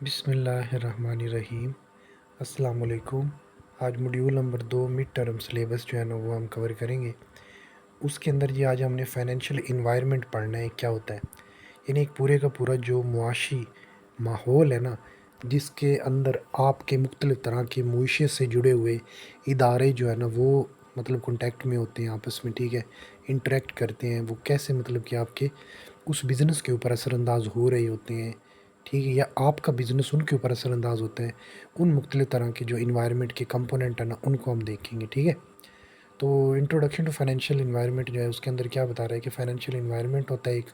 बिस्मिल्लाहिर्रहमानिर्रहीम। अस्सलाम वालेकुम। आज module number 2 mid term syllabus जो है ना वो हम कवर करेंगे। उसके अंदर जी आज हमने फाइनेंशियल इन्वायरमेंट पढ़ना है क्या होता है। यानी एक पूरे का पूरा जो मुआशी माहौल है ना, जिसके अंदर आपके मुख्तलिफ़ तरह के मुआशे से जुड़े हुए इदारे जो है ना वो मतलब कॉन्टैक्ट में होते हैं आपस में, ठीक है, इंटरेक्ट करते हैं। वो कैसे मतलब कि आपके उस बिज़नेस के ऊपर असरअंदाज़ हो रहे होते हैं, ठीक है, या आपका बिज़नेस उनके ऊपर असरअंदाज़ होता है। उन मुख्तलिफ़ तरह के जो एनवायरनमेंट के कंपोनेंट हैं ना उनको हम देखेंगे, ठीक है। तो इंट्रोडक्शन टू फाइनेंशियल एनवायरनमेंट जो है उसके अंदर क्या बता रहा है कि फाइनेंशियल एनवायरनमेंट होता है एक,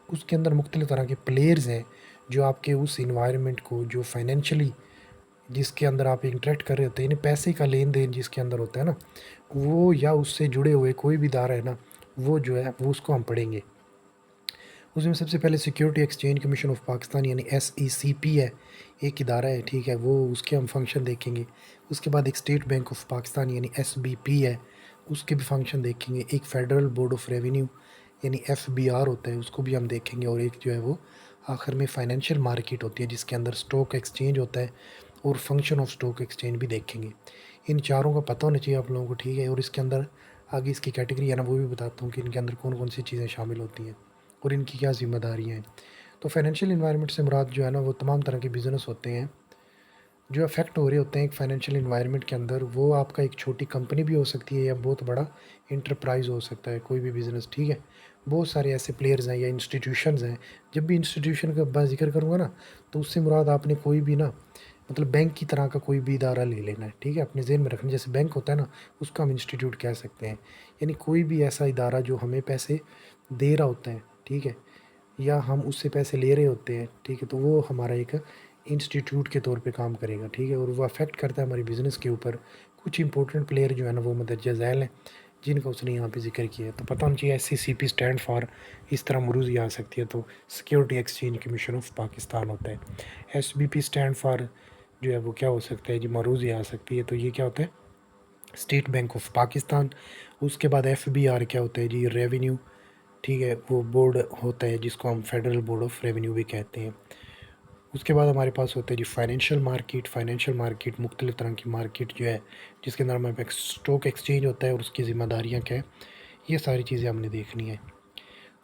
उसके अंदर मुख्तलिफ़ तरह के प्लेयर्स हैं जो आपके उस एनवायरनमेंट को जो फाइनेंशियली जिसके अंदर आप इंटरेक्ट कर रहे होते हैं, यानी पैसे का लेन देन जिसके अंदर होता है ना, वो या उससे जुड़े हुए कोई भी इदारा है ना, वो जो है वो उसको हम पढ़ेंगे। उसमें सबसे पहले security exchange commission of Pakistan यानी SECP है, एक इदारा है, ठीक है, वो उसके हम फंक्शन देखेंगे। उसके बाद एक स्टेट बैंक ऑफ पाकिस्तान यानी SBP है, उसके भी फंक्शन देखेंगे। एक फेडरल बोर्ड ऑफ रेवेन्यू यानी FBR होता है, उसको भी हम देखेंगे। और एक जो है वो आखिर में फाइनेंशियल मार्केट होती है जिसके अंदर स्टॉक एक्सचेंज होता है और फंक्शन ऑफ स्टॉक एक्सचेंज भी देखेंगे। इन चारों का पता होना चाहिए आप लोगों को, ठीक है। और इसके अंदर आगे इसकी कैटेगरी है ना वो भी बताता हूँ कि इनके अंदर कौन कौन सी चीज़ें शामिल होती हैं और इनकी क्या ज़िम्मेदारियाँ हैं। तो फाइनेंशियल एनवायरनमेंट से मुराद जो है ना वो तमाम तरह के बिज़नेस होते हैं जो अफेक्ट हो रहे होते हैं एक फाइनेंशियल एनवायरनमेंट के अंदर। वो आपका एक छोटी कंपनी भी हो सकती है या बहुत बड़ा इंटरप्राइज हो सकता है, कोई भी बिज़नेस, ठीक है। बहुत सारे ऐसे प्लेयर्स हैं या इंस्टीट्यूशंस हैं। जब भी इंस्टीट्यूशन का मैं ज़िक्र करूँगा ना, तो उससे मुराद आपने कोई भी ना मतलब बैंक की तरह का कोई भी इदारा ले लेना है, ठीक है। अपने ज़हन में रखना, जैसे बैंक होता है ना, उसको हम इंस्टीट्यूट कह सकते हैं। यानी कोई भी ऐसा इदारा जो हमें पैसे दे रहा होता है, ठीक है, या हम उससे पैसे ले रहे होते हैं, ठीक है, तो वो हमारा एक इंस्टीट्यूट के तौर पे काम करेगा, ठीक है। और वो अफेक्ट करता है हमारे बिज़नेस के ऊपर। कुछ इंपॉर्टेंट प्लेयर जो है ना वो मदरजा झैल हैं जिनका उसने यहाँ पे ज़िक्र किया है। तो पता होना चाहिए SECP स्टैंड फॉर, इस तरह मरूज़ी आ सकती है, तो security exchange commission of Pakistan होता है। SBP स्टैंड फॉर जो है वो क्या हो सकता है जी, मरूज़ी आ सकती है, तो ये क्या होता है, स्टेट बैंक ऑफ पाकिस्तान। उसके बाद FBR क्या होता है जी, रेवेन्यू, ठीक है, वो बोर्ड होता है जिसको हम फेडरल बोर्ड ऑफ रेवेन्यू भी कहते हैं। उसके बाद हमारे पास होता है जी फाइनेंशियल मार्केट मुख्तलिफ़ तरह की मार्केट जो है जिसके अंदर हमारे पास स्टॉक एक्सचेंज होता है और उसकी ज़िम्मेदारियाँ क्या है, ये सारी चीज़ें हमने देखनी है।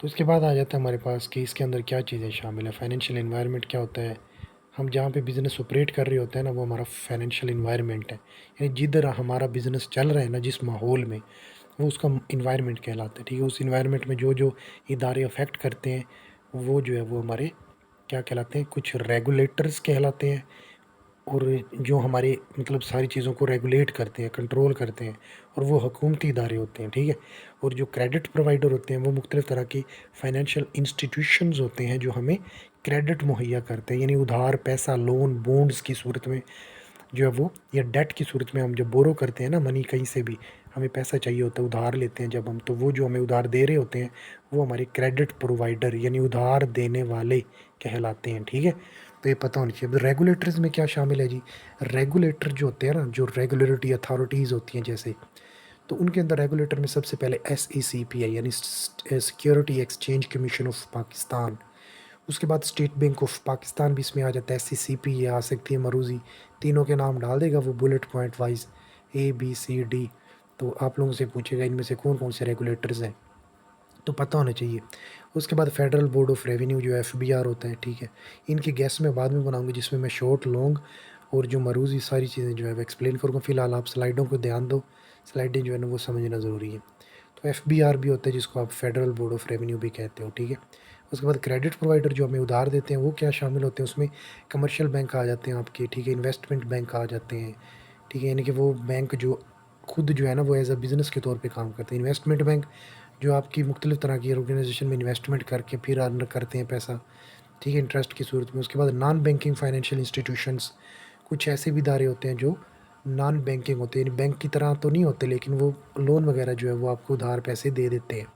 तो उसके बाद आ जाता है हमारे पास कि इसके अंदर क्या चीज़ें शामिल है। फाइनेंशियल एनवायरनमेंट क्या होता है, हम जहाँ पे बिज़नेस ऑपरेट कर रहे होते हैं ना वो हमारा फाइनेंशियल एनवायरनमेंट है। यानी जिधर हमारा बिज़नेस चल रहा है ना, जिस माहौल में, वो उसका इन्वायरमेंट कहलाता है, ठीक है। उस इन्वायरमेंट में जो जो इदारे अफेक्ट करते हैं वो जो है वो हमारे क्या कहलाते हैं, कुछ रेगुलेटर्स कहलाते हैं। और जो हमारे मतलब सारी चीज़ों को रेगुलेट करते हैं, कंट्रोल करते हैं, और वो हुकूमती इदारे होते हैं, ठीक है। और जो क्रेडिट प्रोवाइडर होते हैं वो मुख्तलिफ़ तरह की फाइनेंशियल इंस्टीट्यूशंस होते हैं जो हमें क्रेडिट मुहैया करते हैं, यानी उधार पैसा, लोन, बॉन्ड्स की सूरत में जो है वो, या डेट की सूरत में हम जब बोरो करते हैं ना मनी, कहीं से भी हमें पैसा चाहिए होता है, उधार लेते हैं जब हम, तो वो जो हमें उधार दे रहे होते हैं वो हमारे क्रेडिट प्रोवाइडर यानी उधार देने वाले कहलाते हैं, ठीक है। तो ये पता होनी चाहिए। अब रेगुलेटर्स में क्या शामिल है जी, रेगुलेटर जो होते हैं ना, जो रेगुलेटरी अथॉरिटीज़ होती हैं जैसे, तो उनके अंदर रेगुलेटर में सबसे पहले SECP है यानी security exchange commission of Pakistan. उसके बाद स्टेट बैंक ऑफ पाकिस्तान भी इसमें आ जाता है, SCCP ये आ सकती है मरूज़ी। तीनों के नाम डाल देगा वो बुलेट पॉइंट वाइज, ABCD। तो आप लोगों से पूछेगा इनमें से कौन कौन से रेगुलेटर्स हैं, तो पता होना चाहिए। उसके बाद फेडरल बोर्ड ऑफ रेवेन्यू जो FBR होता है, ठीक है। इनकी गैस मैं बाद में बनाऊंगी जिसमें मैं शॉर्ट लॉन्ग और जो मरूज़ी सारी चीज़ें जो है वो एक्सप्लेन करूँगा। फ़िलहाल आप स्लाइडों को ध्यान दो, स्लाइडें जो है ना वो समझना ज़रूरी है। तो FBR भी होता है जिसको आप फेडरल बोर्ड ऑफ रेवेन्यू भी कहते हो, ठीक है। उसके बाद क्रेडिट प्रोवाइडर जो हमें उधार देते हैं वो क्या शामिल होते हैं उसमें, कमर्शियल बैंक आ जाते हैं आपके, ठीक है, इन्वेस्टमेंट बैंक आ जाते हैं, ठीक है। यानी कि वो बैंक जो खुद जो है ना वो एज अ बिज़नेस के तौर पे काम करते हैं। इन्वेस्टमेंट बैंक जो आपकी मुख्तलिफ़ तरह की ऑर्गेनाइजेशन में इन्वेस्टमेंट करके फिर अर्न करते हैं पैसा, ठीक है, इंटरेस्ट की सूरत में। उसके बाद नॉन बैंकिंग फाइनेंशियल इंस्टीट्यूशंस, कुछ ऐसे भी इदारे होते हैं जो नॉन बैंकिंग होते हैं, यानी बैंक की तरह तो नहीं होते लेकिन वो लोन वगैरह जो है वो आपको उधार पैसे दे देते हैं।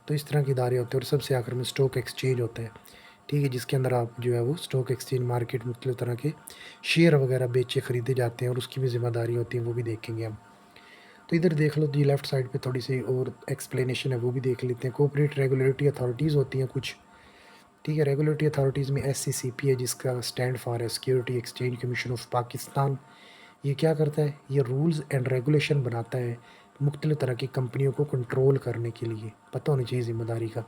तो इस तरह के इदारे होते हैं। और सबसे आखिर में स्टॉक एक्सचेंज होता है, ठीक है, जिसके अंदर आप जो है वो स्टॉक एक्सचेंज मार्केट मुख्तलिफ़ तरह के शेयर वगैरह बेचे ख़रीदे जाते हैं और उसकी भी ज़िम्मेदारी होती है, वो भी देखेंगे हम। तो इधर देख लो जी, लेफ़्ट साइड पे थोड़ी सी और एक्सप्लेनेशन है वो भी देख लेते हैं। कोऑपरेट रेगुलेटरी अथॉरिटीज़ होती हैं कुछ, ठीक है। रेगुलेटरी अथॉरिटीज़ में SCCP है, जिसका स्टैंड फॉर है security exchange commission of Pakistan. ये क्या करता है? ये रूल्स एंड रेगुलेशन बनाता है मुख्तलिफ तरह की कंपनियों को कंट्रोल करने के लिए। पता होनी चाहिए ज़िम्मेदारी का।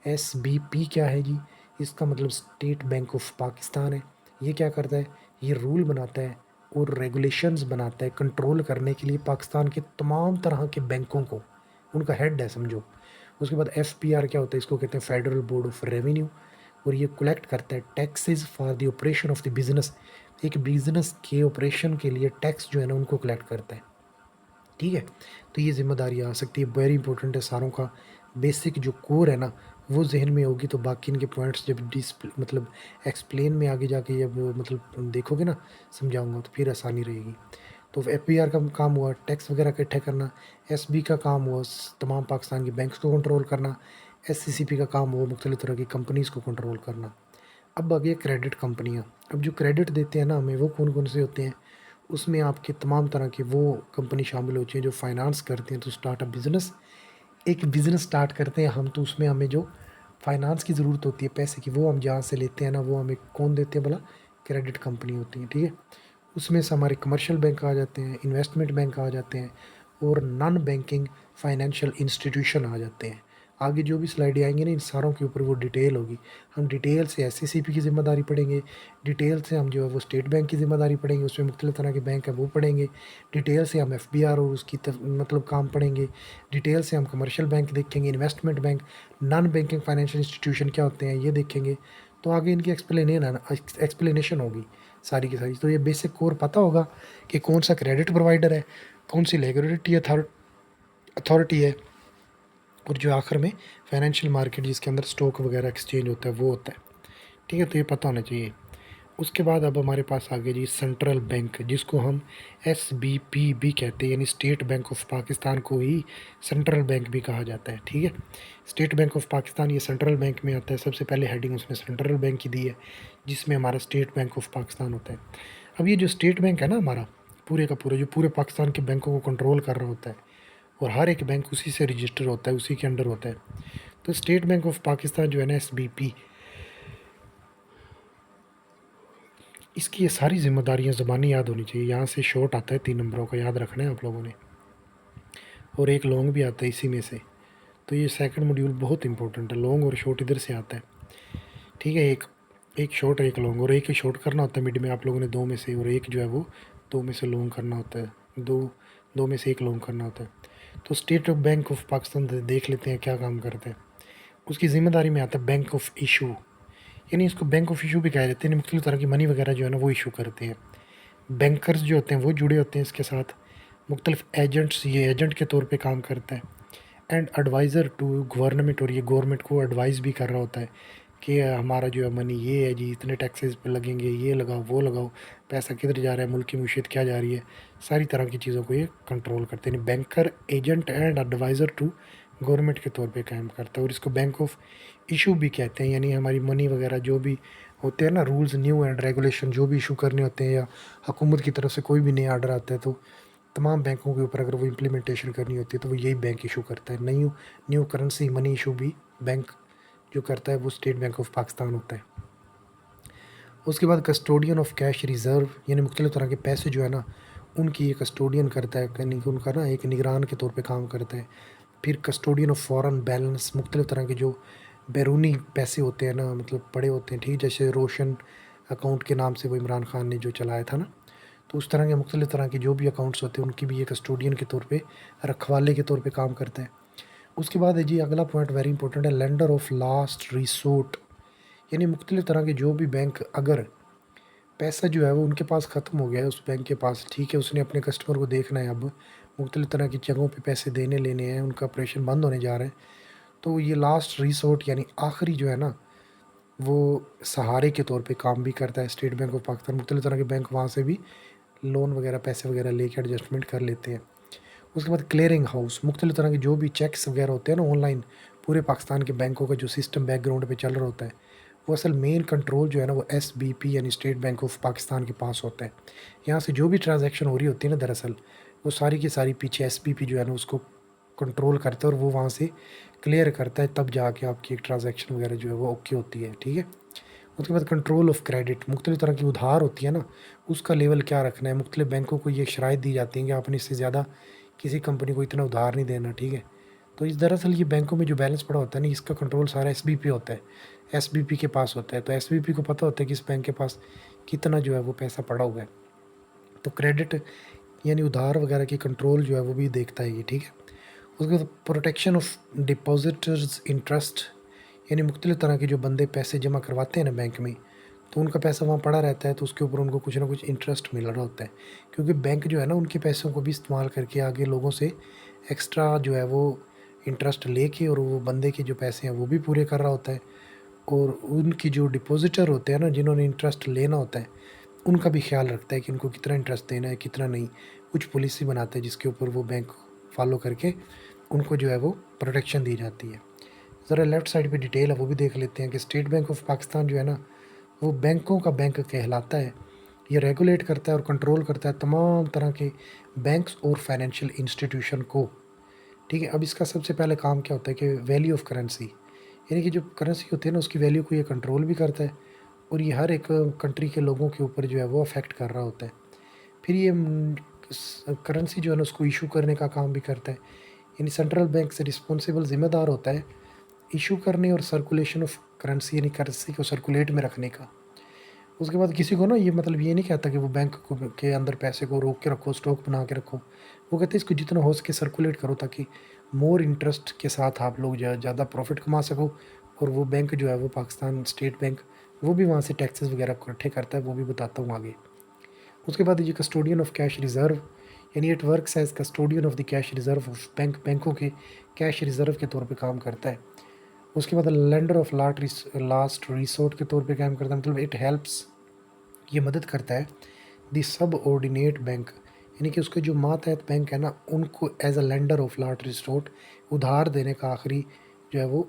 SBP क्या है जी? इसका मतलब स्टेट बैंक ऑफ पाकिस्तान है। ये क्या करता है? ये रूल बनाता है और रेगुलेशंस बनाता है कंट्रोल करने के लिए पाकिस्तान के तमाम तरह के बैंकों को। उनका हेड है समझो। उसके बाद FPR क्या होता है? इसको कहते हैं फेडरल बोर्ड ऑफ रेवेन्यू, और ये कलेक्ट करता है taxes for the operation of the business. एक बिजनेस के ऑपरेशन के लिए टैक्स जो है ना उनको कलेक्ट करता है। ठीक है। तो ये जिम्मेदारी आ सकती है, वेरी इंपॉर्टेंट है। सारों का बेसिक जो कोर है ना वो जहन में होगी, तो बाकी इनके पॉइंट्स जब मतलब एक्सप्लेन में आगे जाके जब मतलब देखोगे ना, समझाऊंगा, तो फिर आसानी रहेगी। तो FPR का काम हुआ टैक्स वगैरह इकट्ठा करना। SB का काम हुआ तमाम पाकिस्तान की बैंक्स को कंट्रोल करना। SCCP का काम हुआ मुख्तलिफ तरह की कंपनीज़ को कंट्रोल करना। अब आ गया क्रेडिट कंपनियाँ। अब जो क्रेडिट देते हैं ना हमें, वो कौन कौन से होते हैं? उसमें आपके तमाम तरह की वो कंपनी शामिल होती हैं जो फाइनेंस करते हैं। तो स्टार्टअप बिज़नेस, एक बिज़नेस स्टार्ट करते हैं हम, तो उसमें हमें जो फाइनेंस की ज़रूरत होती है पैसे की, वो हम जहाँ से लेते हैं ना, वो हमें कौन देते हैं भला? क्रेडिट कंपनी होती है। ठीक है। उसमें से हमारे कमर्शियल बैंक आ जाते हैं, इन्वेस्टमेंट बैंक आ जाते हैं, और नॉन बैंकिंग फाइनेंशियल इंस्टीट्यूशन आ जाते हैं। आगे जो भी स्लाइडें आएंगी ना, इन सारों के ऊपर वो डिटेल होगी। हम डिटेल से SCCP की ज़िम्मेदारी पढ़ेंगे, डिटेल से हम जो है वो स्टेट बैंक की ज़िम्मेदारी पढ़ेंगे, उसमें मुख्तलिफ तरह के बैंक है वो पढ़ेंगे। डिटेल से हम FBR और उसकी मतलब काम पढ़ेंगे। डिटेल से हम कमर्शियल बैंक देखेंगे, investment bank, non banking financial institution क्या होते हैं ये देखेंगे। तो आगे इनकी एक्सप्लेनेशन होगी सारी की सारी। तो ये बेसिक कोर पता होगा कि कौन सा क्रेडिट प्रोवाइडर है, कौन सी रेगुलेटरी अथॉरिटी है, और जो आखिर में फाइनेंशियल मार्केट जिसके अंदर स्टॉक वगैरह एक्सचेंज होता है वो होता है। ठीक है। तो ये पता होना चाहिए। उसके बाद अब हमारे पास आ गया जी सेंट्रल बैंक, जिसको हम SBP भी कहते हैं, यानी स्टेट बैंक ऑफ पाकिस्तान को ही सेंट्रल बैंक भी कहा जाता है। ठीक है। स्टेट बैंक ऑफ पाकिस्तान ये सेंट्रल बैंक में आता है। सबसे पहले हेडिंग उसमें सेंट्रल बैंक की दी है, जिसमें हमारा स्टेट बैंक ऑफ पाकिस्तान होता है। अब ये जो स्टेट बैंक है ना हमारा, पूरे का पूरा जो पूरे पाकिस्तान के बैंकों को कंट्रोल कर रहा होता है, और हर एक बैंक उसी से रजिस्टर होता है, उसी के अंडर होता है। तो स्टेट बैंक ऑफ पाकिस्तान जो है ना SBP, इसकी ये सारी जिम्मेदारियां ज़बानी याद होनी चाहिए। यहाँ से शॉर्ट आता है 3 नंबरों का, याद रखना है आप लोगों ने, और एक लॉन्ग भी आता है इसी में से। तो ये सेकंड मॉड्यूल बहुत इंपॉर्टेंट है, लॉन्ग और शॉर्ट इधर से आता है। ठीक है। एक एक शॉर्ट एक लॉन्ग, और एक ही शॉर्ट करना होता है मिड में आप लोगों ने दो में से, और एक जो है वो दो में से लॉन्ग करना होता है। दो दो में से एक लॉन्ग करना होता है। तो स्टेट बैंक ऑफ पाकिस्तान देख लेते हैं क्या काम करते हैं। उसकी ज़िम्मेदारी में आता है बैंक ऑफ इशू, यानी इसको बैंक ऑफ इशू भी कहा जाते हैं। मुख्तलिफ तरह की मनी वगैरह जो है ना वो इशू करते हैं। बैंकर्स जो होते हैं वो जुड़े होते हैं इसके साथ। मुख्तलिफ एजेंट्स, ये एजेंट के तौर पे काम करता है। एंड एडवाइज़र टू गवर्नमेंट, और ये गवर्नमेंट को एडवाइस भी कर रहा होता है कि हमारा जो है मनी ये है जी, इतने टैक्सेस पे लगेंगे, ये लगाओ वो लगाओ, पैसा किधर जा रहा है, मुल्क की मुशीयत क्या जा रही है, सारी तरह की चीज़ों को ये कंट्रोल करते हैं। Banker, agent and adviser to government के तौर पे काम करता है। और इसको बैंक ऑफ इशू भी कहते हैं, यानी हमारी मनी वगैरह जो भी होते हैं ना, रूल्स न्यू एंड रेगुलेशन जो भी इशू करने होते हैं, या हुकूमत की तरफ से कोई भी नया आर्डर आता है, तो तमाम बैंकों के ऊपर अगर वो इम्प्लीमेंटेशन करनी होती है तो वो यही बैंक इशू करता है। New new currency money issue भी बैंक जो करता है वो स्टेट बैंक ऑफ पाकिस्तान होता है। उसके बाद कस्टोडियन ऑफ कैश रिज़र्व, यानी मुख्तलिफ तरह के पैसे जो है ना उनकी ये कस्टोडियन करता है, यानी कि उनका ना एक निगरान के तौर पे काम करता है। फिर कस्टोडियन ऑफ फॉरेन बैलेंस, मुख्तलिफ तरह के जो बैरूनी पैसे होते हैं ना, मतलब पड़े होते हैं। ठीक, जैसे रोशन अकाउंट के नाम से वो इमरान खान ने जो चलाया था ना, तो उस तरह के मुख्तलिफ तरह के जो भी अकाउंट्स होते हैं उनकी भी ये कस्टोडियन के तौर पे, रखवाले के तौर पे काम करता है। उसके बाद है जी अगला पॉइंट वेरी इंपॉर्टेंट है, लेंडर ऑफ लास्ट रिसोर्ट, यानी मुख्तलिफ तरह के जो भी बैंक, अगर पैसा जो है वो उनके पास ख़त्म हो गया है उस बैंक के पास, ठीक है, उसने अपने कस्टमर को देखना है, अब मुख्तलिफ तरह की जगहों पे पैसे देने लेने हैं, उनका ऑपरेशन बंद होने जा रहा है, तो ये लास्ट रिसोर्ट यानी आखिरी जो है ना वो सहारे के तौर पे काम भी करता है स्टेट बैंक ऑफ पाकिस्तान। मुख्तलिफ तरह के बैंक वहाँ से भी लोन वगैरह पैसे वगैरह लेके एडजस्टमेंट कर लेते हैं। उसके बाद क्लियरिंग हाउस, मुख्तलिफ तरह के जो भी चेक्स वगैरह होते हैं ना ऑनलाइन, पूरे पाकिस्तान के बैंकों का जो सिस्टम बैकग्राउंड पे चल रहा होता है, वो असल मेन कंट्रोल जो है ना वो SBP यानी स्टेट बैंक ऑफ पाकिस्तान के पास होता है। यहाँ से जो भी ट्रांजैक्शन हो रही होती है ना, दरअसल वो सारी की सारी पीछे SBP जो है ना उसको कंट्रोल करता है, और वो वहाँ से क्लियर करता है, तब जाके आपकी एक ट्रांजैक्शन वगैरह जो है वो ओके होती है, ठीक है। उसके बाद कंट्रोल ऑफ क्रेडिट, मुख्तलिफ़ तरह की उधार होती है ना, उसका लेवल क्या रखना है। मुख्तलिफ़ बैंकों को ये शराइत दी जाती हैं कि आपने इससे ज़्यादा किसी कंपनी को इतना उधार नहीं देना, ठीक है। तो इस दरअसल ये बैंकों में जो बैलेंस पड़ा होता है ना, इसका कंट्रोल सारा एसबीपी होता है, एसबीपी के पास होता है। तो एसबीपी को पता होता है कि इस बैंक के पास कितना जो है वो पैसा पड़ा हुआ है। तो क्रेडिट यानी उधार वगैरह की कंट्रोल जो है वो भी देखता है ये, ठीक है। उसके बाद प्रोटेक्शन ऑफ डिपॉजिटर्स इंटरेस्ट, यानी मुख्तलिफ़ तरह के जो बंदे पैसे जमा करवाते हैं ना बैंक में, तो उनका पैसा वहाँ पड़ा रहता है, तो उसके ऊपर उनको कुछ ना कुछ इंटरेस्ट मिल रहा होता है, क्योंकि बैंक जो है ना उनके पैसों को भी इस्तेमाल करके आगे लोगों से एक्स्ट्रा जो है वो इंटरेस्ट लेके और वो बंदे के जो पैसे हैं वो भी पूरे कर रहा होता है। और उनकी जो डिपॉजिटर होते हैं ना, जिन्होंने इंटरेस्ट लेना होता है, उनका भी ख्याल रखता है कि उनको कितना इंटरेस्ट देना है, कितना नहीं। कुछ पॉलिसी बनाता है जिसके ऊपर वो बैंक फॉलो करके उनको जो है वो प्रोटेक्शन दी जाती है। ज़रा लेफ़्ट साइड पे डिटेल है वो भी देख लेते हैं कि स्टेट बैंक ऑफ पाकिस्तान जो है ना, वो बैंकों का बैंक कहलाता है। ये रेगुलेट करता है और कंट्रोल करता है तमाम तरह के बैंक्स और फाइनेंशियल इंस्टीट्यूशन को, ठीक है। अब इसका सबसे पहले काम क्या होता है कि वैल्यू ऑफ करेंसी, यानी कि जो करेंसी होती है ना उसकी वैल्यू को ये कंट्रोल भी करता है, और ये हर एक कंट्री के लोगों के ऊपर जो है वो अफेक्ट कर रहा होता है। फिर ये करेंसी जो है ना उसको इशू करने का काम भी करता है, यानी सेंट्रल बैंक से रिस्पॉन्सिबल ज़िम्मेदार होता है इशू करने और सर्कुलेशन ऑफ करेंसी, यानी करेंसी को सर्कुलेट में रखने का। उसके बाद किसी को ना ये मतलब ये नहीं कहता कि वो बैंक को के अंदर पैसे को रोक के रखो, स्टॉक बना के रखो। वो कहते हैं इसको जितना हो सके सर्कुलेट करो, ताकि मोर इंटरेस्ट के साथ आप लोग ज़्यादा प्रॉफिट कमा सको। और वो बैंक जो है वो पाकिस्तान स्टेट बैंक, वो भी वहाँ से टैक्सेस वगैरह इकट्ठे करता है, वो भी बताता हूँ आगे। उसके बाद ये कस्टोडियन ऑफ कैश रिज़र्व, यानी it works as custodian of the cash reserve of bank, बैंकों के कैश रिज़र्व के तौर पे काम करता है। उसके बाद लेंडर ऑफ लास्ट रिसोर्ट के तौर पे काम करता है, मतलब इट हेल्प्स, ये मदद करता है दी सब ऑर्डिनेट बैंक, यानी कि उसके जो मातहत बैंक है ना उनको as a lender of last resort, उधार देने का आखिरी जो है वो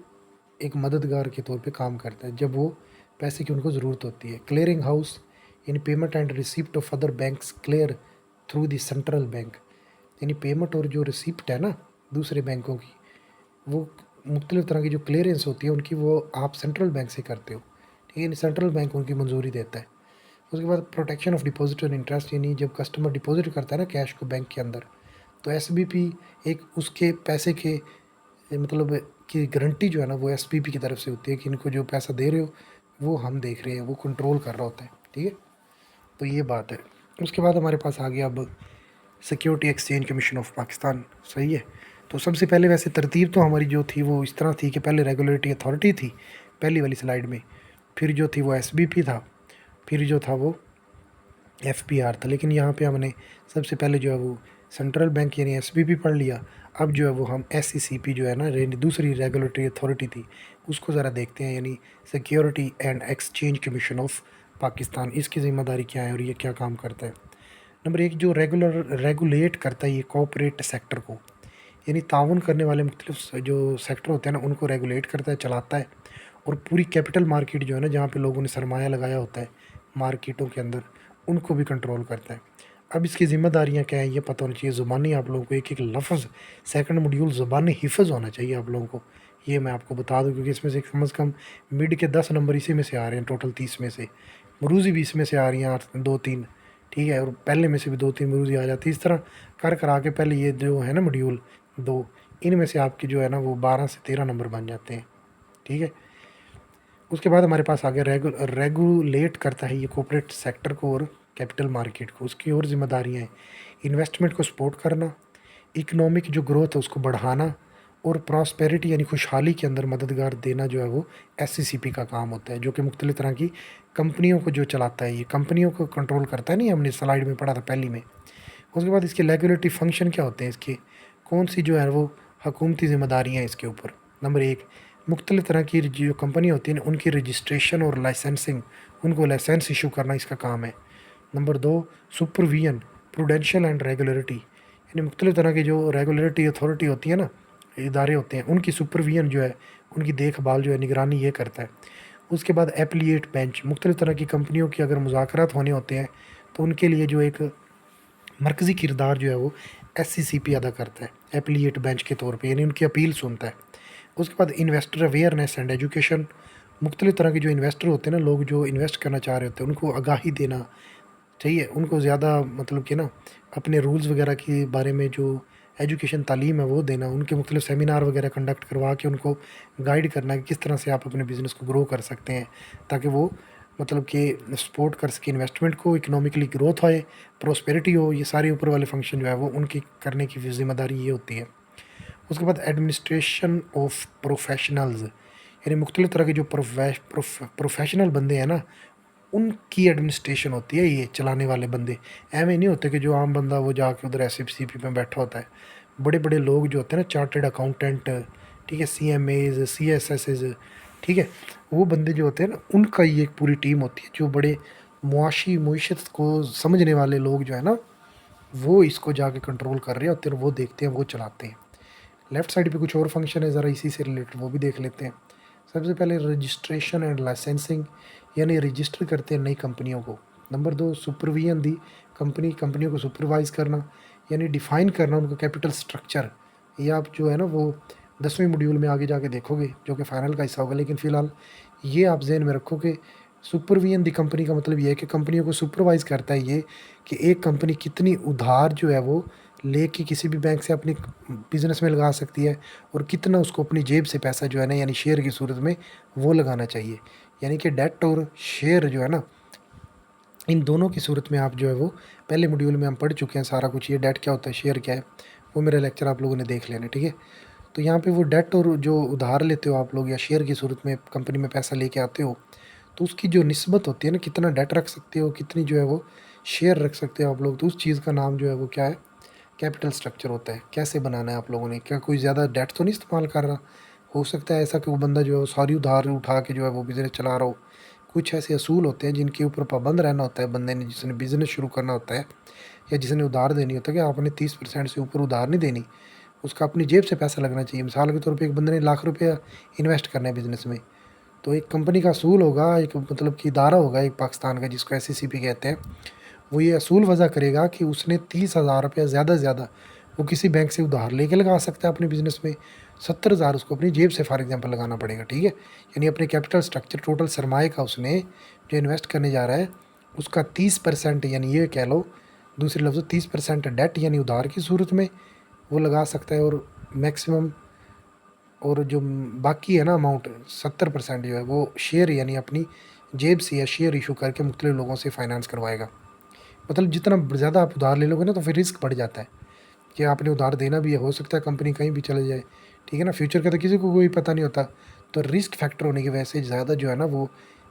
एक मददगार के तौर पे काम करता है जब वो पैसे की उनको ज़रूरत होती है। क्लियरिंग हाउस, यानी payment and receipt of other banks clear through the central bank, यानी पेमेंट और जो रिसिप्ट है ना दूसरे बैंकों की, वो मुख्तलिफ़ तरह की जो क्लियरेंस होती है उनकी, वो आप सेंट्रल बैंक से करते हो, ठीक है। सेंट्रल बैंक उनकी मंजूरी देता है। उसके बाद प्रोटेक्शन ऑफ डिपॉजिट और इंटरेस्ट, यानी जब कस्टमर डिपॉजिट करता है ना कैश को बैंक के अंदर, तो एसबीपी एक उसके पैसे के मतलब की गारंटी जो है ना वो एसबीपी की तरफ से होती है कि इनको जो पैसा दे रहे हो वो हम देख रहे हैं, वो कंट्रोल कर रहा होता है, ठीक है। तो ये बात है। उसके बाद हमारे पास आ गया अब security exchange commission of Pakistan, सही है। तो सबसे पहले वैसे तरतीब तो हमारी जो थी वो इस तरह थी कि पहले रेगुलेटरी अथॉरिटी थी पहली वाली स्लाइड में, फिर जो थी वो एसबीपी था, फिर जो था वो एफपीआर था। लेकिन यहाँ पे हमने सबसे पहले जो है वो सेंट्रल बैंक यानी एसबीपी पढ़ लिया। अब जो है वो हम एससीसीपी जो है ना दूसरी रेगुलेटरी अथॉरिटी थी उसको ज़रा देखते हैं, यानी security and exchange commission of Pakistan, इसकी ज़िम्मेदारी क्या है और ये क्या काम करता है। नंबर एक, जो रेगुलेट करता है ये कॉरपोरेट सेक्टर को, यानी ताउन करने वाले मुख्तलिफ जो सेक्टर होते हैं ना उनको रेगुलेट करता है, चलाता है। और पूरी कैपिटल मार्केट जो है ना जहाँ पे लोगों ने सरमाया लगाया होता है मार्केटों के अंदर, उनको भी कंट्रोल करता है। अब इसकी ज़िम्मेदारियाँ क्या हैं ये पता होना चाहिए। ज़ुबानी आप लोगों को एक एक लफ्ज़, सेकंड मॉड्यूल ज़ुबानी हिफ़्ज़ होना चाहिए आप लोगों को, ये मैं आपको बता दूँ, क्योंकि इसमें से कम से कम मिड के 10 नंबर इसी में से आ रहे हैं, टोटल 30 में से मरूज़ी भी इसमें से आ रही हैं 2-3, ठीक है। और पहले में से भी 2-3 मरूज़ी आ जाती है। इस तरह कर करा के पहले ये जो है ना मॉड्यूल 2, इनमें से आपकी जो है ना वो 12 से 13 नंबर बन जाते हैं, ठीक है। उसके बाद हमारे पास आ गया रेगुलेट करता है ये कॉर्पोरेट सेक्टर को और कैपिटल मार्केट को। उसकी और जिम्मेदारियाँ हैं इन्वेस्टमेंट को सपोर्ट करना, इकोनॉमिक जो ग्रोथ है उसको बढ़ाना, और प्रॉस्पेरिटी यानी खुशहाली के अंदर मददगार देना जो है वो एससीसीपी का काम होता है, जो कि मुख्तलिफ़ तरह की कंपनियों को जो चलाता है, ये कंपनियों को कंट्रोल करता है। नहीं, हमने स्लाइड में पढ़ा था पहली में। उसके बाद इसके रेगुलेटरी फंक्शन क्या होते हैं, इसके कौन सी जो है वो हुकूमती ज़िम्मेदारियाँ हैं इसके ऊपर। नंबर एक, मुख्तलिफ़ तरह की जो कंपनी होती है ना उनकी रजिस्ट्रेशन और लाइसेंसिंग, उनको लाइसेंस इशू करना इसका काम है। नंबर दो, सुपरविजन, प्रूडेंशियल एंड रेगुलेटरी, यानी मुख्तलिफ़ तरह की जो रेगुलेटरी अथॉरिटी होती है ना, इदारे होते हैं, उनकी सुपरविजन जो है, उनकी देखभाल जो है, निगरानी ये करता है। उसके बाद एप्लीट बेंच, मुख्तलिफ़ तरह की कंपनियों की अगर मुज़ाकरात होने होते हैं तो उनके लिए जो एक मरकज़ी किरदार जो है वो एससीसीपी अदा करता है एप्लीट बेंच के तौर पे, यानी उनकी अपील सुनता है। उसके बाद इन्वेस्टर अवेयरनेस एंड एजुकेशन, मुख्तलिफ़ तरह के जो इन्वेस्टर होते हैं ना, लोग जो इन्वेस्ट करना चाह रहे होते हैं उनको आगाही देना चाहिए, उनको ज़्यादा मतलब कि ना अपने रूल्स वगैरह के बारे में जो एजुकेशन तालीम है वो देना, उनके मुख्तलिफ सेमिनार वगैरह कंडक्ट करवा के उनको गाइड करना कि किस तरह से आप अपने बिज़नेस को ग्रो कर सकते हैं, ताकि वो मतलब कि सपोर्ट कर सके इन्वेस्टमेंट को, इकोनॉमिकली ग्रोथ होए, प्रोस्पेरिटी हो। ये सारे ऊपर वाले फंक्शन जो है वो उनकी करने की ज़िम्मेदारी ये होती है। उसके बाद एडमिनिस्ट्रेशन ऑफ प्रोफेशनल्स, यानी मुख्तलिफ़ तरह के जो प्रोफेशनल बंदे हैं ना, उनकी एडमिनिस्ट्रेशन होती है, ये चलाने वाले बंदे। ऐਵੇਂ नहीं होते कि जो आम बंदा वो जाके उधर एसएफसीपी में बैठा होता है। बड़े बड़े लोग जो होते हैं ना, चार्टर्ड अकाउंटेंट, ठीक है, सीएमएज, सीएसएसएज, ठीक है, वो बंदे जो होते हैं ना, उनका ये एक पूरी टीम होती है, जो बड़े मुआशी मीशत को समझने वाले लोग जो है ना, वो इसको जाके कंट्रोल कर रहे होते हैं, वो देखते हैं, वो चलाते हैं। लेफ़्ट साइड पे कुछ और फंक्शन है, ज़रा इसी से रिलेटेड वो भी देख लेते हैं। सबसे पहले रजिस्ट्रेशन एंड लाइसेंसिंग, यानी रजिस्टर करते हैं नई कंपनियों को। नंबर 2 सुपरविजन दी, कंपनियों को सुपरवाइज़ करना, यानी डिफ़ाइन करना उनका कैपिटल स्ट्रक्चर। ये आप जो है ना वो 10वें मॉड्यूल में आगे जाके देखोगे, जो कि फ़ाइनल का हिस्सा होगा, लेकिन फ़िलहाल ये आप ज़हन में रखो कि सुपरविजन दी कंपनी का मतलब ये है कि कंपनियों को सुपरवाइज़ करता है ये, कि एक कंपनी कितनी उधार जो है वो लेके किसी भी बैंक से अपनी बिज़नेस में लगा सकती है, और कितना उसको अपनी जेब से पैसा जो है ना, यानी शेयर की सूरत में वो लगाना चाहिए। यानी कि डेट और शेयर जो है ना, इन दोनों की सूरत में आप जो है वो पहले मॉड्यूल में हम पढ़ चुके हैं सारा कुछ। ये डेट क्या होता है, शेयर क्या है, वो मेरा लेक्चर आप लोगों ने देख लेना, ठीक है। तो यहाँ पे वो डेट और जो उधार लेते हो आप लोग या शेयर की सूरत में कंपनी में पैसा लेके आते हो, तो उसकी जो निस्बत होती है ना, कितना डेट रख सकते हो, कितनी जो है वो शेयर रख सकते हो आप लोग, तो उस चीज़ का नाम जो है वो क्या है, कैपिटल स्ट्रक्चर होता है। कैसे बनाना है आप लोगों ने, क्या कोई ज़्यादा डेट तो नहीं इस्तेमाल कर रहा। हो सकता है ऐसा कि वो बंदा जो है वो सारी उधार उठा के जो है वो बिज़नेस चला रहा हो। कुछ ऐसे असूल होते हैं जिनके ऊपर पाबंद रहना होता है बंदे ने, जिसने बिज़नेस शुरू करना होता है या जिसने उधार देनी होता है, कि आपने 30% से ऊपर उधार नहीं देनी, उसका अपनी जेब से पैसा लगना चाहिए। मिसाल के तौर पे एक बंदे ने लाख रुपया इन्वेस्ट करना है बिज़नेस में, तो एक कंपनी का असूल होगा, एक मतलब कि इदारा होगा एक पाकिस्तान का, जिसको एससीसीपी कहते हैं। वो ये असूल वज़ा करेगा कि उसने 30,000 रुपया ज़्यादा से ज़्यादा वो किसी बैंक से उधार लेके लगा सकता है अपने बिज़नेस में। 70,000 उसको अपनी जेब से फॉर एग्जांपल लगाना पड़ेगा, ठीक है। यानी अपने कैपिटल स्ट्रक्चर, टोटल सरमाए का उसने जो इन्वेस्ट करने जा रहा है, उसका 30%, यानी ये कह लो दूसरे लफ्ज़ 30% डेट यानी उधार की सूरत में वो लगा सकता है, और मैक्सिमम और जो बाकी है ना अमाउंट 70% जो है वो शेयर यानी अपनी जेब से या शेयर इशू करके मुख्तलिफ लोगों से फाइनेंस करवाएगा। मतलब जितना ज़्यादा आप उधार ले लोगे ना, तो फिर रिस्क बढ़ जाता है कि आपने उधार देना भी है, हो सकता है कंपनी कहीं भी चले जाए, ठीक है ना। फ्यूचर का तो किसी को कोई पता नहीं होता, तो रिस्क फैक्टर होने की वजह से ज़्यादा जो है ना वो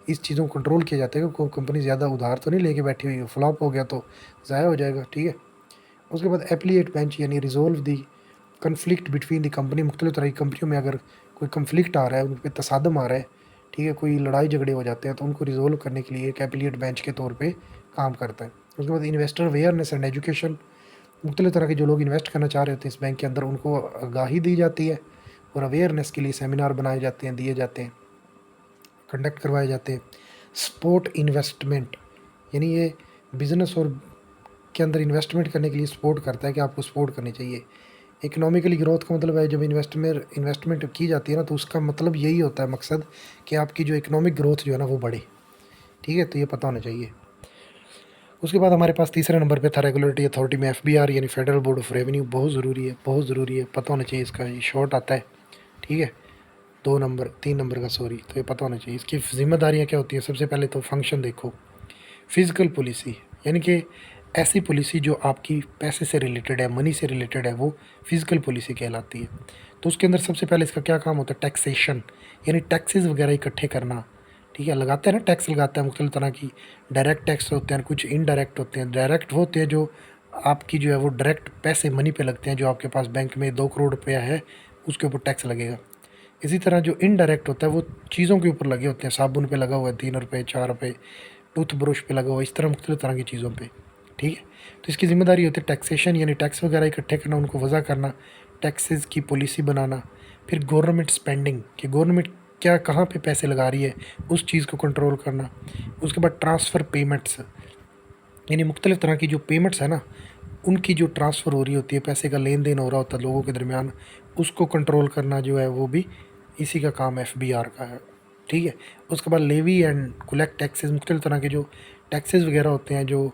इस चीज़ों को कंट्रोल किया जाता है कि कोई कंपनी ज़्यादा उधार तो नहीं लेके बैठी हुई है, फ्लॉप हो गया तो ज़ाया हो जाएगा, ठीक है। उसके बाद एप्लीएट बेंच, यानी resolve the conflict between the company. मुख्तलिफ तरह की कंपनियों में अगर कोई कन्फ्लिक्ट आ रहा है, उन पर तसादम आ रहा है, ठीक है, कोई लड़ाई झगड़े हो जाते हैं, तो उनको रिजोल्व करने के लिए एक एप्लीएट बेंच के तौर पे काम करता है। उसके बाद इन्वेस्टर अवेयरनेस एंड एजुकेशन, मुख्तलिफ तरह के जो लोग इन्वेस्ट करना चाह रहे होते हैं इस बैंक के अंदर, उनको आगाही दी जाती है, और अवेयरनेस के लिए सेमिनार बनाए जाते हैं, दिए जाते हैं, कंडक्ट करवाए जाते हैं। सपोर्ट इन्वेस्टमेंट, यानी ये बिज़नेस और के अंदर इन्वेस्टमेंट करने के लिए सपोर्ट करता है कि आपको सपोर्ट करनी चाहिए। इकोनॉमिकली ग्रोथ का मतलब है, जब इन्वेस्टमेंट की जाती है ना, तो उसका मतलब यही होता है, मकसद कि आपकी जो इकोनॉमिक ग्रोथ जो है ना वो बढ़े, ठीक है, तो ये पता होना चाहिए। उसके बाद हमारे पास तीसरे नंबर पे था रेगुलेटरी अथॉरिटी में एफबीआर, यानी फेडरल बोर्ड ऑफ रेवेन्यू। बहुत ज़रूरी है, बहुत ज़रूरी है, पता होना चाहिए इसका, ये शॉर्ट आता है, ठीक है, 3 नंबर का, सॉरी, तो ये पता होना चाहिए इसकी जिम्मेदारियाँ क्या होती हैं। सबसे पहले तो फंक्शन देखो, फिजिकल पॉलिसी, यानी कि ऐसी पॉलिसी जो आपकी पैसे से रिलेटेड है, मनी से रिलेटेड है, वो फिजिकल पॉलिसी कहलाती है। तो उसके अंदर सबसे पहले इसका क्या काम होता है, टैक्सेशन, यानी टैक्सेस वगैरह इकट्ठे करना, ठीक है। लगाते हैं ना, टैक्स लगाते हैं मुख्तलिफ तरह की, डायरेक्ट टैक्स होते हैं, कुछ इनडायरेक्ट होते हैं। डायरेक्ट वो होते हैं जो आपकी जो है वो डायरेक्ट पैसे मनी पे लगते हैं, जो आपके पास बैंक में 2 करोड़ रुपया है उसके ऊपर टैक्स लगेगा। इसी तरह जो इनडायरेक्ट होता है वो चीज़ों के ऊपर लगे होते हैं, साबुन पे लगा हुआ है 3 रुपये 4 रुपये, टूथब्रश पे लगा हुआ, इस तरह मुख्तलिफ तरह की चीज़ों पे, ठीक है। तो इसकी ज़िम्मेदारी होती है टैक्सेशन, यानी टैक्स वगैरह इकट्ठे करना, उनको वज़ा करना, टैक्सेस की पॉलिसी बनाना। फिर गवर्नमेंट स्पेंडिंग, कि गवर्नमेंट क्या कहाँ पे पैसे लगा रही है, उस चीज़ को कंट्रोल करना। उसके बाद ट्रांसफ़र पेमेंट्स, यानी मुख्तलिफ तरह की जो पेमेंट्स है ना, उनकी जो ट्रांसफ़र हो रही होती है, पैसे का लेन देन हो रहा होता है लोगों के दरमियान, उसको कंट्रोल करना जो है वो भी इसी का काम एफबीआर का है, ठीक है। उसके बाद लेवी एंड कलेक्ट टैक्सेस, मुख्तलिफ तरह के जो टैक्सेस वगैरह होते हैं जो,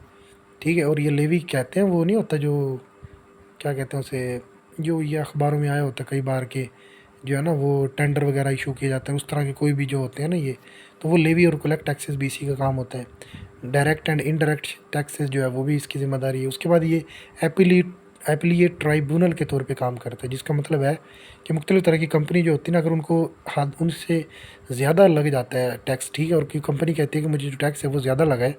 ठीक है। और ये लेवी कहते हैं, वो नहीं होता जो, क्या कहते हैं उसे, जो ये अखबारों में आया होता है कई बार के, जो है ना वो टेंडर वगैरह इशू किए जाते हैं, उस तरह के कोई भी जो होते हैं ना ये, तो वो लेवी और कलेक्ट टैक्सेस भी इसी का काम होता है। डायरेक्ट एंड इनडायरेक्ट टैक्सेस जो है वो भी इसकी ज़िम्मेदारी है। उसके बाद ये एपिलीट एपिलिएट ट्राइब्यूनल के तौर पे काम करता है, जिसका मतलब है कि मुख्तलिफ तरह की कंपनी जो होती है ना, अगर उनको हाथ उनसे ज़्यादा लग जाता है टैक्स, ठीक है, और कोई कंपनी कहती है कि मुझे जो टैक्स है वो ज़्यादा लगा है,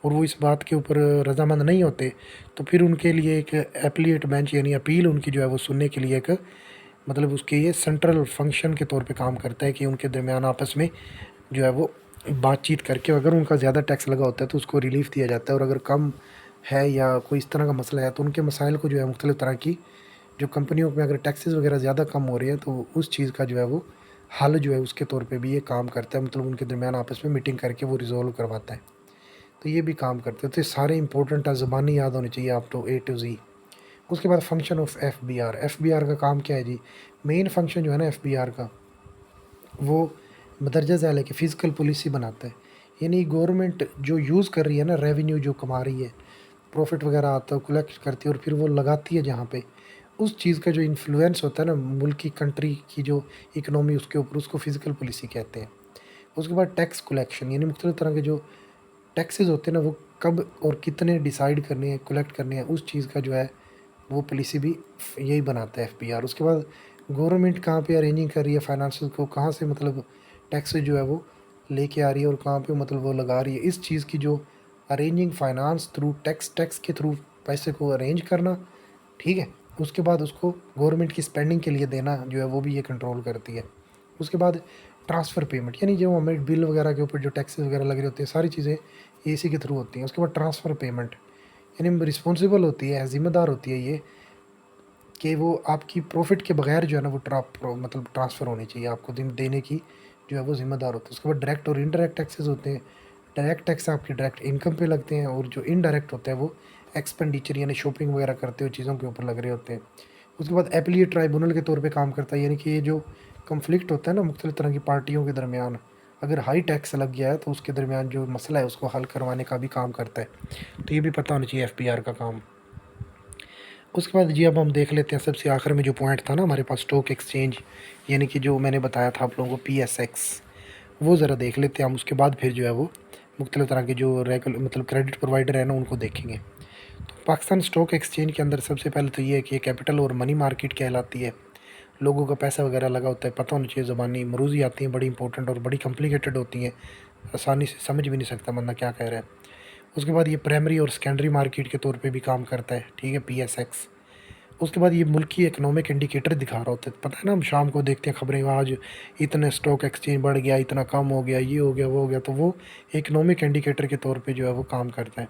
और वो इस बात के ऊपर रजामंद नहीं होते, तो फिर उनके लिए एक एपिलिएट बेंच यानी अपील उनकी जो है वो सुनने के लिए एक, मतलब उसके ये सेंट्रल फंक्शन के तौर पे काम करता है कि उनके दरमियान आपस में जो है वो बातचीत करके अगर उनका ज़्यादा टैक्स लगा होता है तो उसको रिलीफ़ दिया जाता है, और अगर कम है या कोई इस तरह का मसला है तो उनके मसाइल को जो है मुख्तलिफ तरह की जो कंपनियों में अगर टैक्सेस वगैरह ज़्यादा कम हो रहे हैं तो उस चीज़ का जो है वो हल जो है उसके तौर पे भी ये काम करता है, मतलब उनके दरमियान आपस में मीटिंग करके वो रिजॉल्व करवाता है। तो ये भी काम करते हैं। तो ये सारे इंपॉर्टेंट है, ज़ुबानी याद होनी चाहिए आप तो ए टू जी। उसके बाद फंक्शन ऑफ एफबीआर का काम क्या है जी? मेन फंक्शन जो है ना एफबीआर का, वो मदरजा ज़ैल है कि फ़िज़िकल पॉलिसी बनाता है। यानी गवर्नमेंट जो यूज़ कर रही है ना, रेवेन्यू जो कमा रही है, प्रॉफिट वगैरह आता है, कलेक्ट करती है और फिर वो लगाती है जहाँ पे, उस चीज़ का जो इन्फ्लुएंस होता है ना मुल्क की, कंट्री की जो इकोनॉमी उसके ऊपर, उसको फ़िज़िकल पॉलिसी कहते हैं। उसके बाद टैक्स कलेक्शन, यानी मुख्तलिफ तरह के जो टैक्सेस होते हैं ना वो कब और कितने डिसाइड करने हैं, कलेक्ट करने हैं, उस चीज़ का जो है वो पॉलिसी भी यही बनाता है एफबीआर। उसके बाद गवर्नमेंट कहाँ पे अरेंजिंग कर रही है फाइनेंसेस को, कहाँ से मतलब टैक्स जो है वो लेके आ रही है और कहाँ पे मतलब वो लगा रही है, इस चीज़ की जो अरेंजिंग फाइनेंस थ्रू टैक्स के थ्रू पैसे को अरेंज करना, ठीक है। उसके बाद उसको गवर्नमेंट की स्पेंडिंग के लिए देना जो है वो भी ये कंट्रोल करती है। उसके बाद ट्रांसफ़र पेमेंट, यानी जो हमें बिल वगैरह के ऊपर जो टैक्सेस वगैरह लग रहे होते हैं, सारी चीज़ें ये इसी के थ्रू होती हैं। उसके बाद ट्रांसफ़र पेमेंट, यानी रिस्पॉन्सिबल होती है, ज़िम्मेदार होती है ये कि वो आपकी प्रॉफिट के बगैर जो है ना वो मतलब ट्रांसफ़र होनी चाहिए, आपको देने की जो है वो ज़िम्मेदार होती है। उसके बाद डायरेक्ट और इनडायरेक्ट टैक्सेस होते हैं। डायरेक्ट टैक्स आपकी डायरेक्ट इनकम पे लगते हैं, और जो इनडायरेक्ट होता है वो एक्सपेंडिचर यानी शॉपिंग वगैरह करते हुए चीज़ों के ऊपर लग रहे होते हैं। उसके बाद एपीलेट ट्राइब्यूनल के तौर पे काम करता है, यानी कि ये जो कॉन्फ्लिक्ट होता है ना मुख्तलिफ तरह की पार्टियों के दरमियान, अगर हाई टैक्स लग गया है तो उसके दरमियान जो मसला है उसको हल करवाने का भी काम करता है। तो ये भी पता होना चाहिए एफपीआर का काम। उसके बाद जी अब हम देख लेते हैं सबसे आखिर में जो पॉइंट था ना हमारे पास, स्टॉक एक्सचेंज, यानी कि जो मैंने बताया था आप लोगों को पीएसएक्स, वो ज़रा देख लेते हैं हम। उसके बाद फिर जो है वो मुख्तलिफ तरह के जो रेगुलर मतलब क्रेडिट प्रोवाइडर है ना उनको देखेंगे। तो पाकिस्तान स्टॉक एक्सचेंज के अंदर सबसे पहले तो ये है कि ये कैपिटल और मनी मार्केट कहलाती है। लोगों का पैसा वगैरह लगा होता है, पता होना चाहिए, ज़बानी मरूज़ी आती हैं, बड़ी इंपॉर्टेंट और बड़ी कॉम्प्लिकेटेड होती हैं, आसानी से समझ भी नहीं सकता बंदा क्या कह रहा है। उसके बाद ये प्राइमरी और सेकेंडरी मार्केट के तौर पे भी काम करता है, ठीक है, पीएसएक्स। उसके बाद ये मुल्क की इकोनॉमिक इंडिकेटर दिखा रहा होता है, पता है ना, हम शाम को देखते हैं खबरें, आज इतने स्टॉक एक्सचेंज बढ़ गया, इतना कम हो गया, ये हो गया, वो हो गया, तो वो इकोनॉमिक इंडिकेटर के तौर पे जो है वो काम करता है।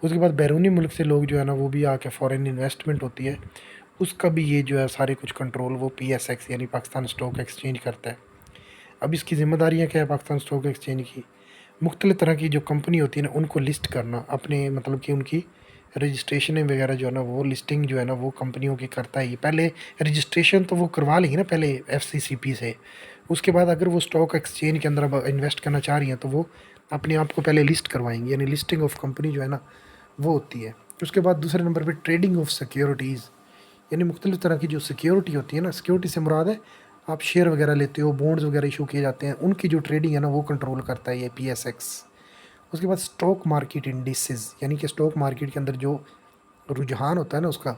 उसके बाद बैरूनी मुल्क से लोग जो है ना वो भी आके फॉरेन इन्वेस्टमेंट होती है, उसका भी ये जो है सारे कुछ कंट्रोल वो पीएसएक्स यानी पाकिस्तान स्टॉक एक्सचेंज करता है। अब इसकी ज़िम्मेदारियाँ क्या है पाकिस्तान स्टॉक एक्सचेंज की? मुख्तलिफ तरह की जो कंपनी होती है ना उनको लिस्ट करना, अपने मतलब कि उनकी रजिस्ट्रेशन वगैरह जो है ना वो लिस्टिंग जो है ना वो कंपनियों की करता है। ये पहले रजिस्ट्रेशन तो वो करवा लेंगी ना पहले एफसीसीपी से, उसके बाद अगर वो स्टॉक एक्सचेंज के अंदर अब इन्वेस्ट करना चाह रही हैं तो वो अपने आप को पहले लिस्ट करवाएंगी, यानी लिस्टिंग ऑफ कंपनी जो है ना वो होती है। उसके बाद दूसरे नंबर पर ट्रेडिंग ऑफ सिक्योरिटीज़, यानी मुख्तलिफ तरह की जो सिक्योरिटी होती है ना, सिक्योरिटी से मुराद है आप शेयर वगैरह लेते हो, बॉन्ड्स वगैरह इशू किए जाते हैं, उनकी जो ट्रेडिंग है ना वो कंट्रोल करता है ये पीएसएक्स। उसके बाद स्टॉक मार्केट इंडिसेस, यानी कि स्टॉक मार्केट के अंदर जो रुझान होता है ना उसका,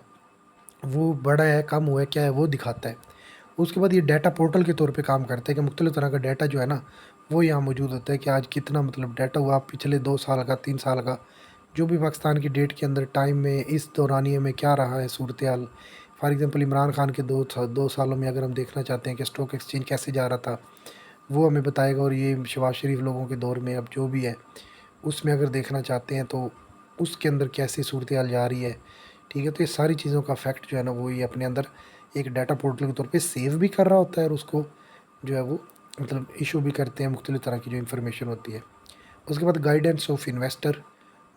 वो बढ़ा है, कम हुआ है, क्या है, वो दिखाता है। उसके बाद ये डाटा पोर्टल के तौर पे काम करता है कि मुख्तलिफ तरह का डाटा जो है ना वो यहाँ मौजूद होता है कि आज कितना मतलब डाटा हुआ, पिछले 2 साल का, 3 साल का, जो भी पाकिस्तान की डेट के अंदर टाइम में इस दौरानिए में क्या रहा है सूरत हाल। फॉर एग्ज़ाम्पल इमरान खान के 2 सालों में अगर हम देखना चाहते हैं कि स्टॉक एक्सचेंज कैसे जा रहा था, वो हमें बताएगा। और ये शहबाज शरीफ लोगों के दौर में अब जो भी है उसमें अगर देखना चाहते हैं तो उसके अंदर कैसी सूरत हाल जा रही है, ठीक है। तो ये सारी चीज़ों का फैक्ट जो है ना वो ये अपने अंदर एक डाटा पोर्टल के तौर पे सेव भी कर रहा होता है, और उसको जो है वो मतलब इशू भी करते हैं, मुख्तलिफ तरह की जो इन्फॉर्मेशन होती है। उसके बाद गाइडेंस ऑफ इन्वेस्टर,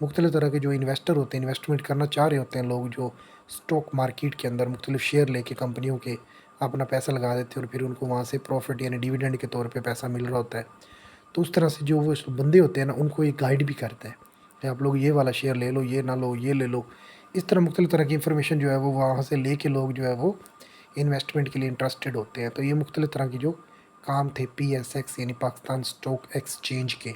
मुख्तलिफ तरह के जो इन्वेस्टर होते हैं, इन्वेस्टमेंट करना चाह रहे होते हैं लोग जो स्टॉक मार्केट के अंदर मुख्तलिफ शेयर लेके कंपनियों के, अपना पैसा लगा देते हैं और फिर उनको वहाँ से प्रॉफिट यानी डिविडेंड के तौर पे पैसा मिल रहा होता है। तो उस तरह से जो वो बंदे होते हैं ना, उनको ये गाइड भी करता है कि आप लोग ये वाला शेयर ले लो, ये ना लो, ये ले लो। इस तरह मुख्तलिफ़ तरह की इन्फॉर्मेशन जो है वो वहाँ से लेके लोग जो है वो इन्वेस्टमेंट के लिए इंटरेस्टेड होते हैं। तो ये मुख्तलिफ़ तरह की जो काम थे PSX यानी पाकिस्तान स्टॉक एक्सचेंज के।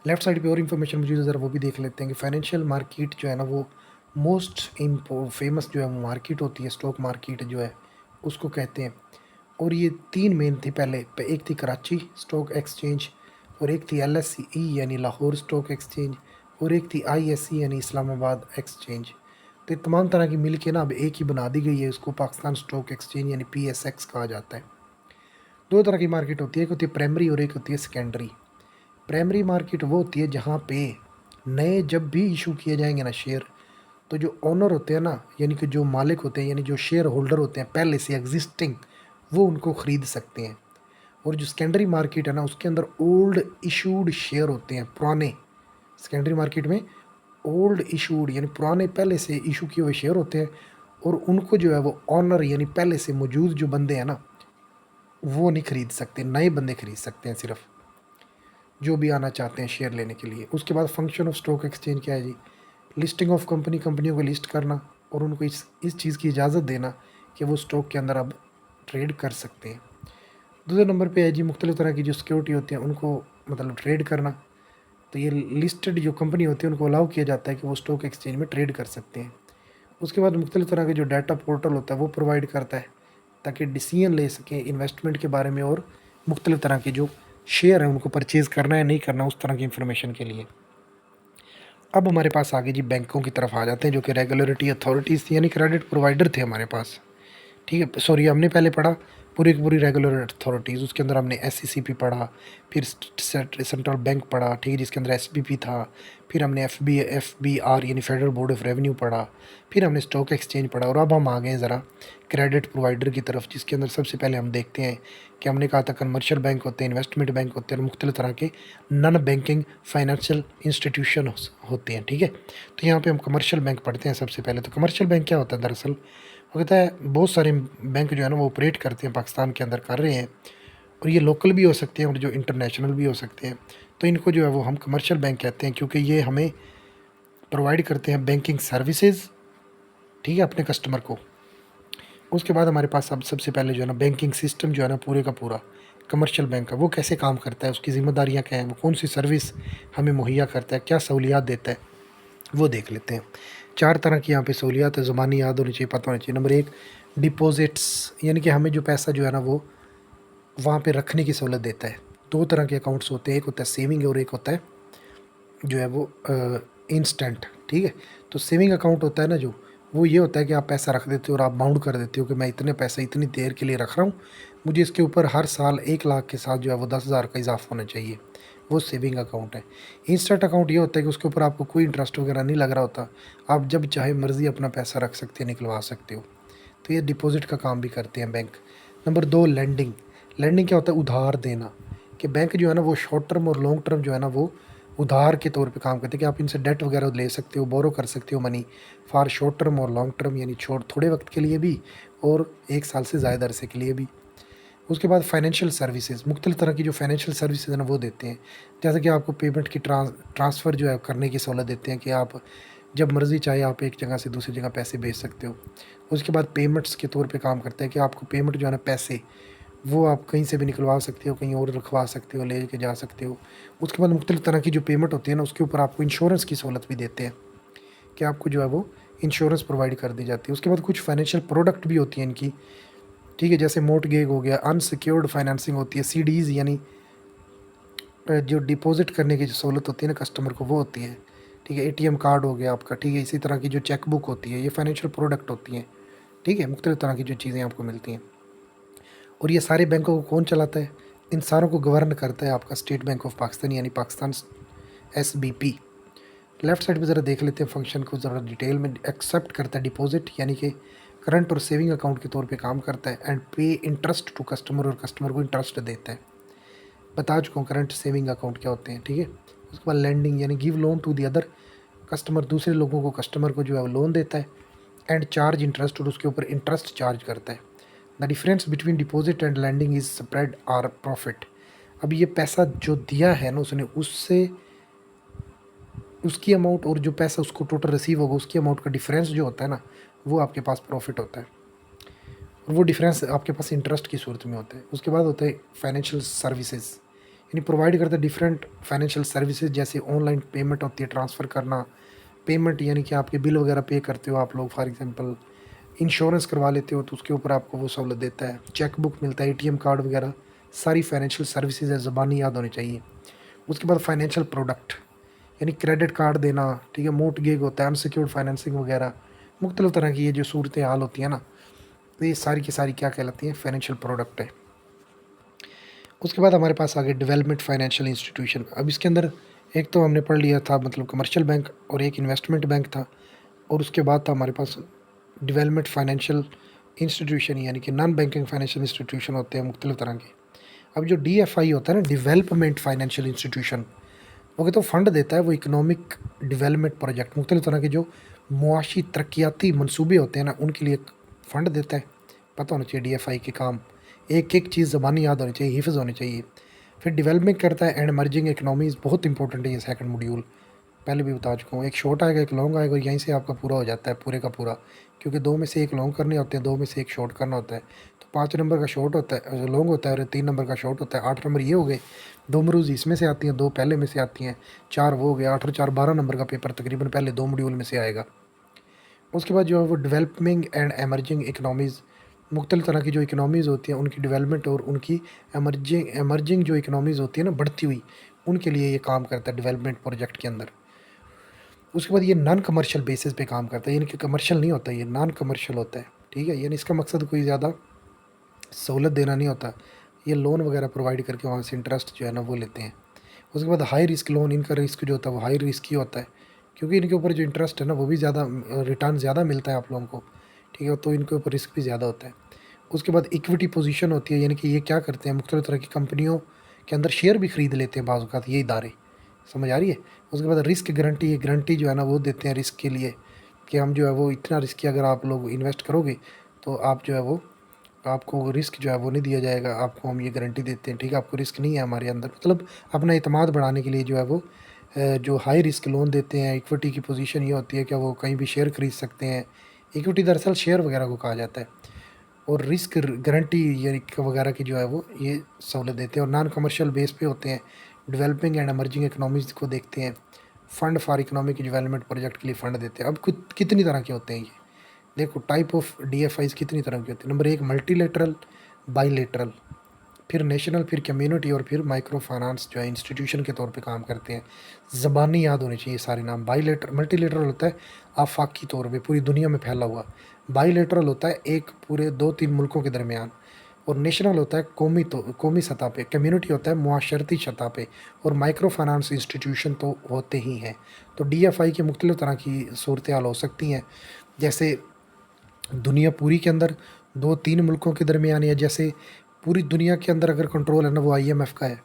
लेफ्ट साइड पे और इन्फॉर्मेशन मौजूद है, ज़रा वो भी देख लेते हैं कि फाइनेंशियल मार्केट जो है ना वो मोस्ट फेमस जो है वो मार्केट होती है, स्टॉक मार्केट जो है उसको कहते हैं। और ये 3 मेन थी पहले, एक थी कराची स्टॉक एक्सचेंज, और एक थी LSE यानी लाहौर स्टॉक एक्सचेंज, और एक थी ISE यानी इस्लामाबाद एक्सचेंज। तो ये तमाम तरह की मिल के ना अब एक ही बना दी गई है, इसको पाकिस्तान स्टॉक एक्सचेंज यानी PSX कहा जाता है। दो तरह की मार्केट होती है, एक होती है प्राइमरी और एक होती है सेकेंडरी। प्राइमरी मार्केट वो होती है जहाँ पे नए जब भी इशू किए जाएंगे ना शेयर, तो जो ओनर होते हैं ना, यानी कि जो मालिक होते हैं, यानी जो शेयर होल्डर होते हैं पहले से एग्जिस्टिंग, वो उनको ख़रीद सकते हैं। और जो सेकेंडरी मार्केट है ना, उसके अंदर ओल्ड इशूड शेयर होते हैं, पुराने। सेकेंडरी मार्केट में ओल्ड इशूड यानी पुराने पहले से इशू किए हुए शेयर होते हैं, और उनको जो है वो ऑनर यानी पहले से मौजूद जो बंदे हैं ना, वो नहीं ख़रीद सकते, नए बंदे ख़रीद सकते हैं सिर्फ, जो भी आना चाहते हैं शेयर लेने के लिए। उसके बाद फंक्शन ऑफ स्टॉक एक्सचेंज क्या है जी? लिस्टिंग ऑफ कंपनी, कंपनियों को लिस्ट करना और उनको इस चीज़ की इजाज़त देना कि वो स्टॉक के अंदर अब ट्रेड कर सकते हैं। दूसरे नंबर पे है जी मुख्तलिफ़ तरह की जो सिक्योरिटी होती हैं उनको मतलब ट्रेड करना। तो ये लिस्टेड जो कंपनी होती है उनको अलाउ किया जाता है कि वो स्टॉक एक्सचेंज में ट्रेड कर सकते हैं। उसके बाद मुख्तलिफ़ तरह के जो डाटा पोर्टल होता है वो प्रोवाइड करता है ताकि डिसीजन ले सकें इन्वेस्टमेंट के बारे में, और मुख्तलिफ़ तरह के जो शेयर है उनको परचेज़ करना है नहीं करना, उस तरह की इंफॉर्मेशन के लिए। अब हमारे पास आगे जी बैंकों की तरफ आ जाते हैं, जो कि रेगुलेटरी अथॉरिटीज़ थी यानी क्रेडिट प्रोवाइडर थे हमारे पास। ठीक है, सॉरी, हमने पहले पढ़ा पूरी की पूरी रेगुलर अथॉरिटीज़, उसके अंदर हमने SECP पढ़ा, फिर सेंट्रल बैंक पढ़ा, ठीक है, जिसके अंदर SBP था, फिर हमने FBR यानी फेडरल बोर्ड ऑफ रेवेन्यू पढ़ा, फिर हमने स्टॉक एक्सचेंज पढ़ा, और अब हम आ गए ज़रा क्रेडिट प्रोवाइडर की तरफ, जिसके अंदर सबसे पहले हम देखते हैं कि हमने कहा था कमर्शियल बैंक होते हैं, इन्वेस्टमेंट बैंक होते हैं, और मुख्तलिफ़ तरह के नॉन बैंकिंग फाइनेंशियल इंस्टीट्यूशन होते हैं। ठीक है, तो यहाँ पे हम कमर्शियल बैंक पढ़ते हैं सबसे पहले। तो कमर्शियल बैंक क्या होता है दरअसल? वो कहता है बहुत सारे बैंक जो है ना वो ऑपरेट करते हैं, पाकिस्तान के अंदर कर रहे हैं, और ये लोकल भी हो सकते हैं और जो इंटरनेशनल भी हो सकते हैं। तो इनको जो है वो हम कमर्शियल बैंक कहते हैं, क्योंकि ये हमें प्रोवाइड करते हैं बैंकिंग सर्विसेज, ठीक है, अपने कस्टमर को। उसके बाद हमारे पास अब सबसे पहले जो है ना बैंकिंग सिस्टम जो है ना पूरे का पूरा कमर्शियल बैंक का, वो कैसे काम करता है, उसकी ज़िम्मेदारियाँ क्या हैं, वो कौन सी सर्विस हमें मुहैया करता है, क्या सहूलियात देता है, वो देख लेते हैं। 4 तरह की यहाँ पे सहूलियात है, ज़ुबानी याद होनी चाहिए, पता होनी चाहिए। नंबर 1 डिपॉज़िट्स, यानी कि हमें जो पैसा जो है ना वो वहाँ पे रखने की सहूलत देता है। 2 तरह के अकाउंट्स होते हैं, एक होता है सेविंग और एक होता है जो है वो इंस्टेंट। ठीक है, तो सेविंग अकाउंट होता है ना जो, वो ये होता है कि आप पैसा रख देते हो और आप बाउंड कर देते हो कि मैं इतने पैसे इतनी देर के लिए रख रहा हूँ, मुझे इसके ऊपर हर साल 1 लाख के साथ जो है वो 10,000 का इजाफा होना चाहिए, वो सेविंग अकाउंट है। इंस्टेंट अकाउंट ये होता है कि उसके ऊपर आपको कोई इंटरेस्ट वगैरह नहीं लग रहा होता, आप जब चाहे मर्ज़ी अपना पैसा रख सकते हैं, निकलवा सकते हो। तो ये डिपॉज़िट का काम भी करते हैं बैंक। Number 2 landing. लैंडिंग क्या होता है? उधार देना, कि बैंक जो है ना वो शॉर्ट टर्म और लॉन्ग टर्म जो है ना वो उधार के तौर पे काम करते हैं, कि आप इनसे डेट वगैरह ले सकते हो, बोरो कर सकते हो मनी फॉर शॉर्ट टर्म और लॉन्ग टर्म, यानी थोड़े वक्त के लिए भी और 1 साल से ज़्यादा अरसे के लिए भी। उसके बाद फाइनेंशियल सर्विसेज, मुख्तलिफ़ तरह की जो फाइनेंशियल सर्विसेज है ना वो देते हैं, जैसे कि आपको पेमेंट की ट्रांसफ़र जो है करने की सहूलत देते हैं, कि आप जब मर्ज़ी चाहे आप एक जगह से दूसरी जगह पैसे भेज सकते हो। उसके बाद पेमेंट्स के तौर पे काम करता है, कि आपको पेमेंट जो है ना पैसे, वो आप कहीं से भी निकलवा सकते हो, कहीं और रखवा सकते हो, ले के जा सकते हो। उसके बाद मुख्तलिफ़ तरह की जो पेमेंट होती है ना उसके ऊपर आपको इंश्योरेंस की सहूलत भी देते हैं, कि आपको जो है वो इंश्योरेंस प्रोवाइड कर दी जाती है। उसके बाद कुछ फाइनेंशियल प्रोडक्ट भी होती हैं इनकी, ठीक है, जैसे मोर्टगेज हो गया, अनसिक्योर्ड फाइनेंसिंग होती है, CDs यानी जो डिपॉजिट करने की जो सहूलत होती है ना कस्टमर को, वो होती है। ठीक है, ATM कार्ड हो गया आपका, ठीक है, इसी तरह की जो चेक बुक होती है, ये फाइनेंशियल प्रोडक्ट होती हैं। ठीक है, मुख्तलिफ़ तरह की जो चीज़ें आपको मिलती हैं। और ये सारे बैंकों को कौन चलाता है? इन सारों को गवर्न करता है आपका स्टेट बैंक ऑफ पाकिस्तान यानी पाकिस्तान SBP। लेफ़्ट साइड पे ज़रा देख लेते हैं फंक्शन को ज़रा डिटेल में। एक्सेप्ट करता है डिपॉजिट, यानी कि करंट और सेविंग अकाउंट के तौर पे काम करता है, एंड पे इंटरेस्ट टू कस्टमर, और कस्टमर को इंटरेस्ट देता है। बता चुका हूँ करंट सेविंग अकाउंट क्या होते हैं। ठीक है, उसके बाद लैंडिंग यानी give loan to the other customer, दूसरे लोगों को कस्टमर को जो है वो लोन देता है, एंड चार्ज इंटरेस्ट, और उसके ऊपर इंटरेस्ट चार्ज करता है। The difference between deposit and lending is spread or profit. अब ये पैसा जो दिया है ना उसने, उससे उसकी अमाउंट और जो पैसा उसको टोटल रिसीव होगा उसकी अमाउंट का डिफरेंस जो होता है ना, वो आपके पास प्रॉफिट होता है। और वो डिफरेंस आपके पास इंटरेस्ट की सूरत में होता है। उसके बाद होता है फाइनेंशियल सर्विसेज, यानी प्रोवाइड करता है डिफरेंट फाइनेंशियल सर्विसेज, जैसे ऑनलाइन पेमेंट होती है, ट्रांसफ़र करना, पेमेंट यानी कि आपके बिल वगैरह पे करते हो आप लोग, फॉर एग्जांपल इंश्योरेंस करवा लेते हो तो उसके ऊपर आपको वो सहूलत देता है, चेक बुक मिलता है, एटीएम कार्ड वगैरह, सारी फाइनेंशियल सर्विसेज है, ज़बानी याद होनी चाहिए। उसके बाद फाइनेंशियल प्रोडक्ट, यानी क्रेडिट कार्ड देना, ठीक है, मोर्टगेज होता है, अनसिक्योर्ड फाइनेंसिंग वगैरह, मुख्तलिफ तरह की ये जो सूरत हाल होती है ना, तो ये सारी की सारी क्या कहलाती हैं, फाइनेंशियल प्रोडक्ट है। उसके बाद हमारे पास आ गए डेवलपमेंट फाइनेंशियल इंस्टीट्यूशन। अब इसके अंदर एक तो हमने पढ़ लिया था मतलब कमर्शियल बैंक, और एक इन्वेस्टमेंट बैंक था, और उसके बाद था हमारे पास डेवलपमेंट फाइनेंशियल इंस्टीट्यूशन, यानी कि नॉन बैंकिंग फाइनेंशियल इंस्टीट्यूशन होते हैं मुख्तलिफ तरह के। अब जो DFI होता है ना, डेवलपमेंट फाइनेंशियल इंस्टीट्यूशन, वो कहते हैं फंड देता है, वो इकोनॉमिक डेवलपमेंट प्रोजेक्ट, मुख्तलिफ तरह के जो मुआशी तरक्याती मनसूबे होते हैं ना, उनके लिए फ़ंड देता है। पता होना चाहिए DFI के काम, एक एक चीज़ ज़बानी याद होनी चाहिए, हिफ्ज़ होनी चाहिए। फिर डेवलपमेंट करता है एंड इमर्जिंग इकनॉमीज़, बहुत इंपॉर्टेंट है ये सेकंड मॉड्यूल, पहले भी बता चुका हूँ। एक शॉर्ट आएगा एक लॉन्ग आएगा, और यहीं से आपका पूरा हो जाता है पूरे का पूरा, क्योंकि दो में से एक लॉन्ग करने होते हैं, दो में से एक शॉर्ट करना होता है। तो 5 नंबर का शॉर्ट होता है, लॉन्ग होता है, और 3 नंबर का शॉर्ट होता है। 8 नंबर ये हो गए, 2 मरूज़ इसमें से आती हैं, 2 पहले में से आती हैं, 4 वो हो गया, 8 और 4 12 नंबर का पेपर तकरीबन पहले 2 मॉड्यूल में से आएगा। उसके बाद जो है वो डेवलपिंग एंड एमर्जिंग इकनॉमीज़, मुख्तलिफ तरह की जो इकनॉमीज़ होती हैं उनकी डेवलपमेंट और उनकी एमर्जिंग जो इकनॉमीज़ होती है ना, बढ़ती हुई, उनके लिए ये काम करता है डेवलपमेंट प्रोजेक्ट के अंदर। उसके बाद ये नॉन कमर्शियल बेसिस पे काम करता है, यानी कि कमर्शियल नहीं होता, ये नॉन कमर्शियल होता है, ठीक है। यानी इसका मकसद कोई ज़्यादा सहूलत देना नहीं होता, ये लोन वगैरह प्रोवाइड करके वहाँ से इंटरेस्ट जो है ना वो लेते हैं। उसके बाद हाई रिस्क लोन, इनका रिस्क जो होता है वो हाई रिस्क ही होता है, क्योंकि इनके ऊपर जो इंटरेस्ट है ना वो भी ज़्यादा, रिटर्न ज़्यादा मिलता है आप लोगों को, ठीक है, तो इनके ऊपर रिस्क भी ज़्यादा होता है। उसके बाद इक्विटी पोजीशन होती है, यानी कि ये क्या करते हैं, मुख्तलिफ तरह की कंपनियों के अंदर शेयर भी खरीद लेते हैं बाज़ औक़ात ये इदारे, समझ आ रही है। उसके बाद रिस्क गारंटी, ये गारंटी जो है ना वो देते हैं रिस्क के लिए, कि हम जो है वो इतना रिस्क अगर आप लोग इन्वेस्ट करोगे तो आप जो है वो, आपको रिस्क जो है वो नहीं दिया जाएगा, आपको हम ये गारंटी देते हैं, ठीक है, आपको रिस्क नहीं है हमारे अंदर, मतलब अपना एतमाद बढ़ाने के लिए जो है वो जो हाई रिस्क लोन देते हैं। इक्विटी की पोजीशन ये होती है कि वो कहीं भी शेयर खरीद सकते हैं, इक्विटी दरअसल शेयर वगैरह को कहा जाता है, और रिस्क गारंटी ये वगैरह की जो है वो ये सहूलत देते हैं, और नॉन कमर्शियल बेस पे होते हैं, डेवलपिंग एंड एमर्जिंग इकनॉमीज़ को देखते हैं, fund for economic development project के लिए फ़ंड देते हैं। अब कितनी तरह के होते हैं ये, देखो टाइप ऑफ DFIs कितनी तरह की होती है। नंबर 1 मल्टीलेटरल, बाईलेटरल, फिर नेशनल, फिर कम्युनिटी, और फिर माइक्रो फाइनेंस जो है इंस्टीट्यूशन के तौर पे काम करते हैं। ज़बानी याद होने चाहिए सारे नाम। मल्टीलेटरल होता है आफाकी तौर पे पूरी दुनिया में फैला हुआ, बाईलेटरल होता है एक पूरे 2-3 मुल्कों के दरमियान, और नेशनल होता है कौमी सतह पे, कम्युनिटी होता है मुआशरती सतह पे, और माइक्रो फाइनेंस इंस्टीट्यूशन तो होते ही हैं। तो DFI की मुख्तलिफ तरह की सूरत हाल हो सकती हैं, जैसे दुनिया पूरी के अंदर 2-3 मुल्कों के दरमियान, या जैसे पूरी दुनिया के अंदर अगर कंट्रोल है ना वो IMF का है,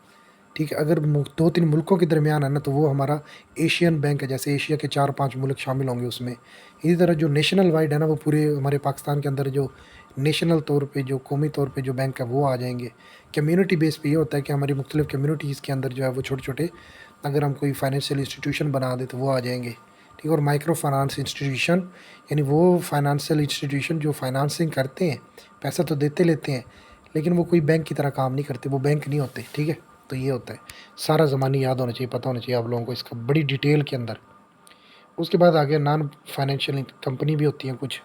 ठीक है। अगर 2-3 मुल्कों के दरमियान है ना तो वो हमारा एशियन बैंक है, जैसे एशिया के 4-5 मुल्क शामिल होंगे उसमें। इसी तरह जो नेशनल वाइड है ना वो पूरे हमारे पाकिस्तान के अंदर जो नेशनल तौर पे, जो कौमी तौर पे जो बैंक है वो आ जाएंगे। कम्युनिटी बेस पे ये होता है कि हमारी मुख्तलिफ कम्युनिटीज़ के अंदर जो है वो छोटे छोटे, अगर हम कोई फाइनेंशियल इंस्टीट्यूशन बना दें तो वो आ जाएंगे, ठीक है। और माइक्रो फाइनेंस इंस्टीट्यूशन, यानी वो फाइनेंशियल इंस्टीट्यूशन जो फाइनेंसिंग करते हैं, पैसा तो देते लेते हैं, लेकिन वो कोई बैंक की तरह काम नहीं करते, वो बैंक नहीं होते, ठीक है। तो ये होता है, सारा ज़मानी याद होना चाहिए, पता होना चाहिए आप लोगों को इसका बड़ी डिटेल के अंदर। उसके बाद आ गया नॉन फाइनेंशियल कंपनी भी होती हैं कुछ,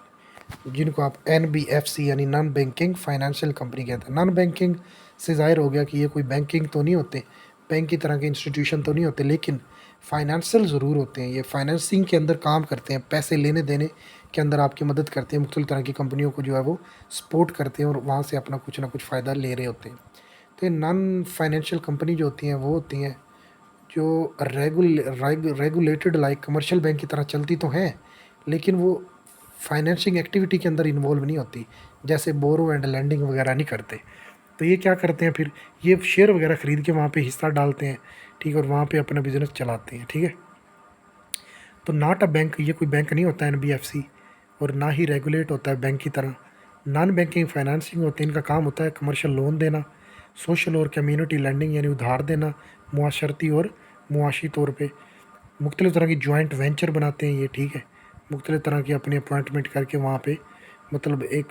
जिनको आप NBFC यानी नॉन बैंकिंग फाइनेंशियल कंपनी कहते हैं। नॉन बैंकिंग से ज़ाहिर हो गया कि ये कोई बैंकिंग तो नहीं होते, बैंक की तरह के इंस्टीट्यूशन तो नहीं होते, लेकिन फाइनेंशियल ज़रूर होते हैं। ये फाइनेंसिंग के अंदर काम करते हैं, पैसे लेने देने के अंदर आपकी मदद करते हैं, मुख्तलिफ तरह की कंपनियों को जो है वो सपोर्ट करते हैं, और वहाँ से अपना कुछ ना कुछ फ़ायदा ले रहे होते हैं। तो ये नॉन फाइनेंशियल कंपनी जो होती हैं वो होती हैं जो रेगुलेटेड लाइक कमर्शियल बैंक की तरह चलती तो हैं, लेकिन वो फाइनेंसिंग एक्टिविटी के अंदर इन्वॉल्व नहीं होती, जैसे बोरो एंड लैंडिंग वगैरह नहीं करते। तो ये क्या करते हैं फिर, ये शेयर वगैरह ख़रीद के वहाँ पे हिस्सा डालते हैं, ठीक है, और वहाँ पे अपना बिज़नेस चलाते हैं, ठीक है। तो नॉट अ बैंक, ये कोई बैंक नहीं होता NBFC, और ना ही रेगुलेट होता है बैंक की तरह, नॉन बैंकिंग फाइनेंसिंग होते हैं, इनका काम होता है कमर्शियल लोन देना, सोशल और कम्युनिटी लैंडिंग यानी उधार देना, मुआशरती और मुआशी तौर पे मुख्तलिफ़ तरह की जॉइंट वेंचर बनाते हैं ये, ठीक है। मुख्तलिफ़ तरह की अपनी अपॉइंटमेंट करके वहाँ पे मतलब एक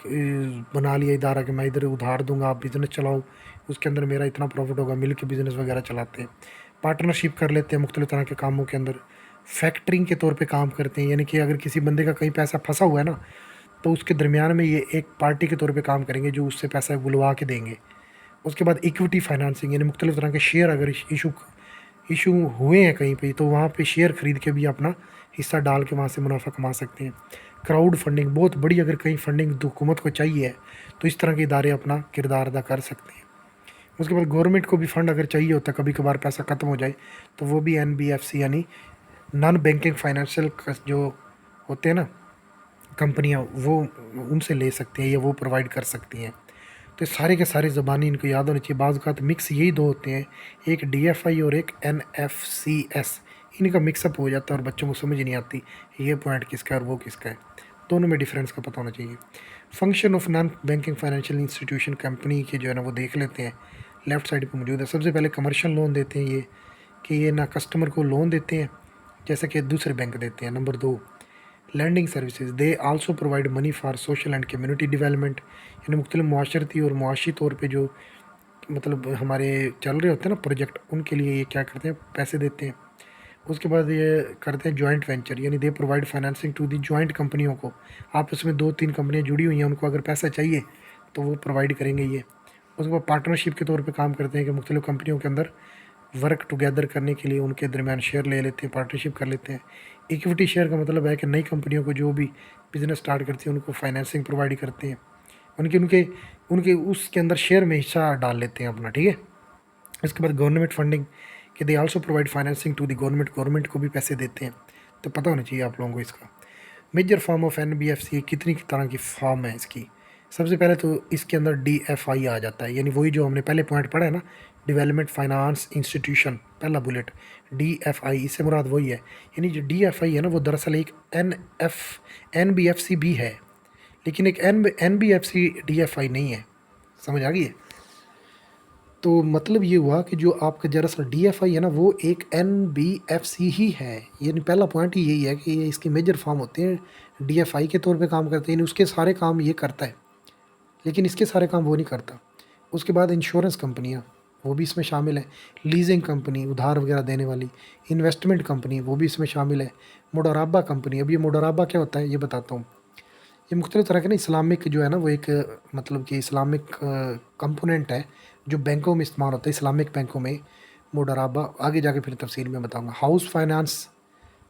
बना लिया इदारा कि मैं इधर उधार दूंगा, आप बिज़नेस चलाओ, उसके अंदर मेरा इतना प्रॉफिट होगा, मिल के बिज़नेस वगैरह चलाते हैं। पार्टनरशिप कर लेते हैं मुख्तलिफ़ तरह के कामों के अंदर। फैक्टरिंग के तौर पे काम करते हैं, यानी कि अगर किसी बंदे का कहीं पैसा फंसा हुआ है ना, तो उसके दरमियान में ये एक पार्टी के तौर पे काम करेंगे जो उससे पैसा बुलवा के देंगे। उसके बाद इक्विटी फाइनेंसिंग यानी मुख्तलिफ़ तरह के शेयर अगर इशू इशू हुए हैं कहीं पे, तो वहाँ पे शेयर ख़रीद के भी अपना हिस्सा डाल के वहाँ से मुनाफा कमा सकते हैं। क्राउड फंडिंग बहुत बड़ी, अगर कहीं फंडिंग हुकूमत को चाहिए है तो इस तरह के इदारे अपना किरदार अदा कर सकते हैं। उसके बाद गवर्नमेंट को भी फ़ंड अगर चाहिए होता है, कभी कभार पैसा ख़त्म हो जाए, तो वो भी NBFC यानी नॉन बैंकिंग फाइनेंशियल जो होते हैं ना कंपनियाँ, वो उनसे ले सकती हैं या वो प्रोवाइड कर सकती हैं। तो सारे के सारे ज़बानी इनको याद होनी चाहिए। बाज़ औक़ात मिक्स यही दो होते हैं, एक DFI और एक NFCS, इनका मिक्सअप हो जाता है और बच्चों को समझ नहीं आती ये पॉइंट किसका है और वो किसका है। दोनों में डिफरेंस का पता होना चाहिए। Function of non banking financial institution company के जो है ना वो देख लेते हैं, लेफ़्ट साइड पे मौजूद है। सबसे पहले कमर्शियल लोन देते हैं ये, कि ये ना कस्टमर को लोन देते हैं जैसे कि दूसरे बैंक देते हैं। Number 2, lending services, they also provide money for social and community development, यानी मुख्तलिफ माशरती और मुआशी तौर पे जो मतलब हमारे चल रहे होते हैं ना प्रोजेक्ट, उनके लिए ये क्या करते हैं, पैसे देते हैं। उसके बाद ये करते हैं जॉइंट वेंचर, यानी they provide financing to the joint कंपनियों को, आपस में 2-3 कंपनियाँ जुड़ी हुई हैं, उनको अगर पैसा चाहिए तो वो प्रोवाइड करेंगे ये। उसके बाद पार्टनरशिप के तौर पे काम करते हैं कि मुख्तलिफ कंपनियों के अंदर वर्क टुगेदर करने के लिए उनके दरमियान शेयर ले लेते हैं, पार्टनरशिप कर लेते हैं। इक्विटी शेयर का मतलब है कि नई कंपनियों को जो भी बिज़नेस स्टार्ट करती है उनको फाइनेंसिंग प्रोवाइड करते हैं, उनके उनके उनके उसके अंदर शेयर में हिस्सा डाल लेते हैं अपना, ठीक है। इसके बाद गवर्नमेंट फंडिंग, कि they also provide financing to the government, government को भी पैसे देते हैं, तो पता होना चाहिए आप लोगों को इसका। मेजर फॉर्म ऑफ NBFC, कितनी तरह की फॉर्म है इसकी। सबसे पहले तो इसके अंदर DFI आ जाता है, यानी वही जो हमने पहले पॉइंट पढ़ा है ना, डेवलपमेंट फाइनेंस इंस्टीट्यूशन, पहला बुलेट DFI, इससे मुराद वही है। यानी जो DFI है ना वो दरअसल एक NBFC भी है, लेकिन एक NBFC DFI नहीं है। समझ आ गई है? तो मतलब ये हुआ कि जो आपका दरअसल DFI है ना वो एक NBFC ही है। यानी पहला पॉइंट ही यही है कि ये इसके मेजर फॉर्म होते हैं, DFI के तौर पे काम करते हैं, यानी उसके सारे काम ये करता है, लेकिन इसके सारे काम वो नहीं करता। उसके बाद इंश्योरेंस कंपनियाँ, वो भी इसमें शामिल है। लीजिंग कंपनी, उधार वगैरह देने वाली। इन्वेस्टमेंट कंपनी, वो भी इसमें शामिल है। मुडराबा कंपनी, अब ये मुडराबा क्या होता है ये बताता हूँ। ये मुख्तलिफ़ तरह के ना इस्लामिक जो है ना वो एक मतलब कि इस्लामिक कंपोनेंट है जो बैंकों में इस्तेमाल होता है, इस्लामिक बैंकों में। मुडराबा आगे जाके फिर तफसील में बताऊँगा। हाउस फाइनेंस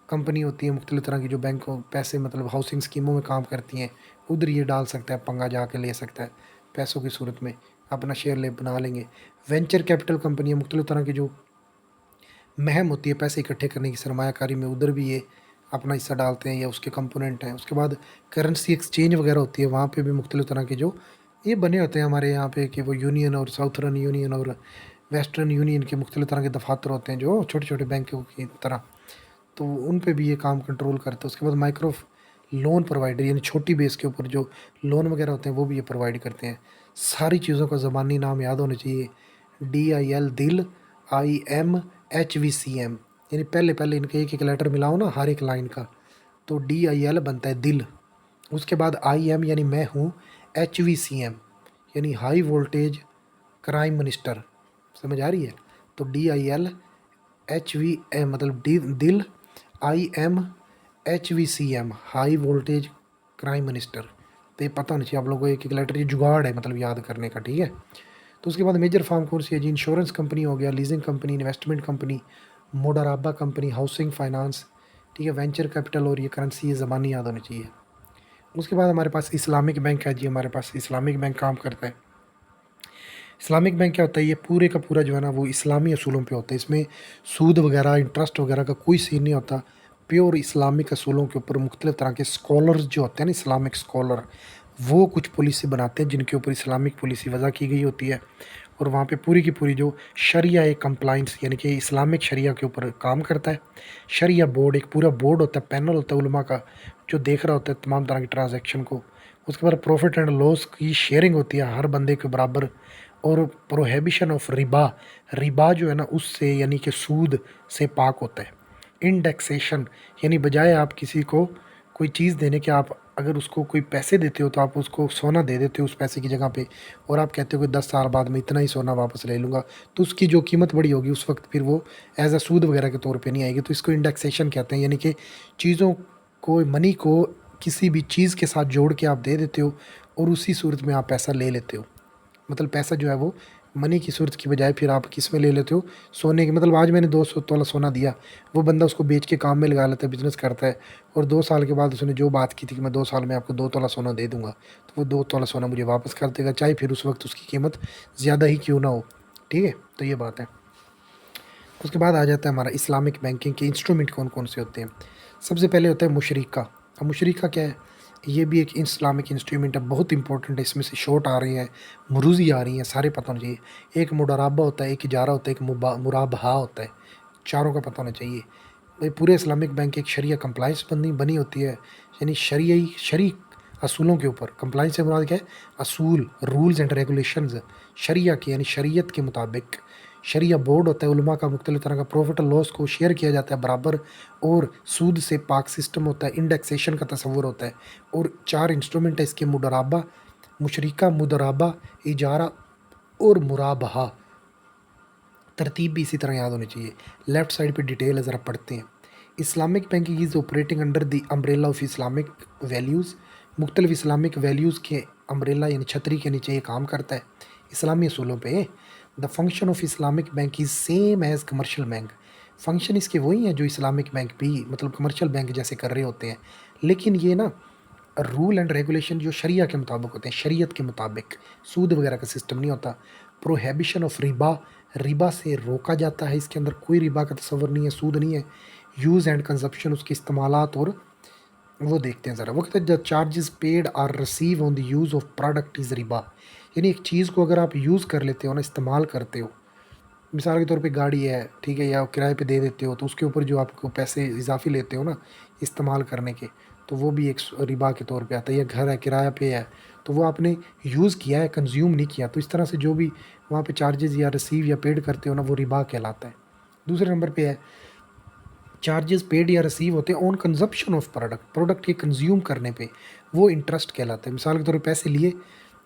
कंपनी होती है मुख्तलिफ़ तरह की जो बैंकों पैसे मतलब हाउसिंग स्कीमों में काम करती हैं, उधर ये डाल सकता है, पंगा जाके ले सकता है पैसों की सूरत में, अपना शेयर ले बना लेंगे। वेंचर कैपिटल कंपनी है, मुख्तलिफ़ तरह की जो महम होती है पैसे इकट्ठे करने की सरमायाकारी में, उधर भी ये अपना हिस्सा डालते हैं या उसके कंपोनेंट हैं। उसके बाद करेंसी एक्सचेंज वगैरह होती है, वहाँ पे भी मुख्तलिफ़ तरह के जो ये बने होते हैं हमारे यहाँ पे कि वो यूनियन और साउथर्न यूनियन और वेस्टर्न यूनियन के मुख्तलिफ़ तरह के दफातर होते हैं जो छोटे छोटे बैंकों की तरह, तो उन पे भी ये काम कंट्रोल करते हैं। उसके बाद माइक्रो लोन प्रोवाइडर, यानी छोटी बेस के ऊपर जो लोन वगैरह होते हैं वो भी ये प्रोवाइड करते हैं। सारी चीज़ों का ज़बानी नाम याद होना चाहिए। DIL दिल, IMHVCM, यानी पहले पहले इनके एक एक लेटर मिलाओ ना हर एक लाइन का, तो DIL बनता है दिल। उसके बाद IM यानी मैं हूँ, HVCM यानी हाई वोल्टेज क्राइम मिनिस्टर। समझ आ रही है? तो DIL HV मतलब दिल, IMHVCM high voltage crime minister. तो ये पता नहीं चाहिए आप लोगों को, एक एक लेटर ये जुगाड़ है मतलब याद करने का, ठीक है। तो उसके बाद मेजर फार्म कौन सी है जी, इंश्योरेंस कंपनी हो गया, लीजिंग कंपनी, इन्वेस्टमेंट कंपनी, मुडराबा कंपनी, हाउसिंग फाइनेंस, ठीक है, वेंचर कैपिटल और ये करेंसी, ये ज़बानी याद होनी चाहिए। उसके बाद हमारे पास इस्लामिक बैंक है जी, हमारे पास इस्लामिक बैंक काम करता है। इस्लामिक बैंक क्या होता है, ये पूरे का पूरा जो है ना वो इस्लामी असूलों पे होता है। इसमें सूद वगैरह इंटरेस्ट वगैरह का कोई सीन नहीं होता, प्योर इस्लामिक असूलों के ऊपर मुख्तलिफ़ तरह के स्कॉलर्स जो होते हैं ना, इस्लामिक स्कॉलर, वो कुछ पॉलिसी बनाते हैं जिनके ऊपर इस्लामिक पॉलिसी वज़ा की गई होती है। और वहाँ पे पूरी की पूरी जो शरिया एक कंप्लाइंस यानी कि इस्लामिक शरिया के ऊपर काम करता है। शरिया बोर्ड एक पूरा बोर्ड होता है, पैनल होता है उलमा का, जो देख रहा होता है तमाम तरह की ट्रांजैक्शन को। उसके बाद प्रॉफिट एंड लॉस की शेयरिंग होती है हर बंदे के बराबर। और प्रोहिबिशन ऑफ रिबा, रिबा जो है ना उससे यानी कि सूद से पाक होता है। इंडेक्सेशन यानी बजाय आप किसी को कोई चीज़ देने के, आप अगर उसको कोई पैसे देते हो तो आप उसको सोना दे देते हो उस पैसे की जगह पे, और आप कहते हो कि 10 साल बाद मैं इतना ही सोना वापस ले लूँगा, तो उसकी जो कीमत बड़ी होगी उस वक्त फिर वो एज अ सूद वगैरह के तौर पे नहीं आएगी। तो इसको इंडेक्सेशन कहते हैं, यानी कि चीज़ों को, मनी को किसी भी चीज़ के साथ जोड़ के आप दे देते हो और उसी सूरत में आप पैसा ले लेते हो। मतलब पैसा जो है वो मनी की सूरत की बजाय फिर आप किस में ले लेते हो, सोने की। मतलब आज मैंने 200 तोला सोना दिया, वो बंदा उसको बेच के काम में लगा लेता है, बिजनेस करता है, और 2 साल के बाद उसने जो बात की थी कि मैं 2 साल में आपको 2 तोला सोना दे दूंगा, तो वो 2 तोला सोना मुझे वापस कर देगा, चाहे फिर उस वक्त उसकी कीमत ज़्यादा ही क्यों ना हो। ठीक है, तो ये बात है। उसके बाद आ जाता है हमारा इस्लामिक बैंकिंग के इंस्ट्रूमेंट कौन कौन से होते हैं। सबसे पहले होता है मुशरिका। अब मुशरिका क्या है? ये भी एक इस्लामिक इंस्ट्रूमेंट है, बहुत इंपॉर्टेंट है। इसमें से शॉर्ट आ रही हैं, मुरूजी आ रही हैं, सारे पता होना चाहिए। एक मुडराबा होता है, एक इजारा होता है, एक मुराबहा होता है, चारों का पता होना चाहिए। भाई पूरे इस्लामिक बैंक एक शरिया कंप्लाइंस बनी बनी होती है, यानी शरी असूलों के ऊपर। कंप्लाइंस से मुराद क्या है? असूल, रूल्स एंड रेगुलेशंस शरिया के, यानी शरीयत के मुताबिक। शरिया बोर्ड होता है उलमा का, मुख्तलिफ तरह का प्रॉफिट और लॉस को शेयर किया जाता है बराबर, और सूद से पाक सिस्टम होता है, इंडेक्सेशन का तस्वुर होता है। और 4 इंस्ट्रूमेंट है इसके: मुडराबा, मुशरिका, मुदराबा, इजारा और मुराबहा। तरतीब भी इसी तरह याद होनी चाहिए। लेफ्ट साइड पे डिटेल है, ज़रा पढ़ते हैं। Islamic banking is operating under the umbrella of Islamic values. मुख्तलिफ इस्लामिक वैल्यूज़ के अम्ब्रेला यानी छतरी के नीचे ये काम करता है, इस्लामी असूलों पे। The function of Islamic bank is same as commercial bank. Function इसके वही हैं जो इस्लामिक बैंक भी, मतलब कमर्शियल बैंक जैसे कर रहे होते हैं, लेकिन ये ना रूल एंड रेगुलेशन जो शरिया के मुताबिक होते हैं, शरीयत के मुताबिक। सूद वगैरह का सिस्टम नहीं होता। प्रोहिबिशन ऑफ रिबा, रिबा से रोका जाता है, इसके अंदर कोई रिबा का तस्वर नहीं है, सूद नहीं है। यूज़ एंड कंजप्शन, उसके इस्तेमालात, और वो देखते हैं ज़रा। वो कहते हैं the charges paid or receive on the use of product is रिबा। यानी एक चीज़ को अगर आप यूज़ कर लेते हो ना, इस्तेमाल करते हो, मिसाल के तौर पे गाड़ी है, ठीक है, या किराए पे दे देते हो, तो उसके ऊपर जो आपको पैसे इजाफी लेते हो ना इस्तेमाल करने के, तो वो भी एक रिबा के तौर पे आता है। या घर है, किराया पे है, तो वो आपने यूज़ किया है, कंज्यूम नहीं किया, तो इस तरह से जो भी वहाँ पे चार्जेस या रिसीव या पेड करते हो ना, वो रिबा कहलाता है। दूसरे नंबर पे है चार्जेस पेड या रिसीव होते हैं on consumption of product, product के कंज्यूम करने पे, वो इंटरेस्ट कहलाता है। मिसाल के तौर पे पैसे लिए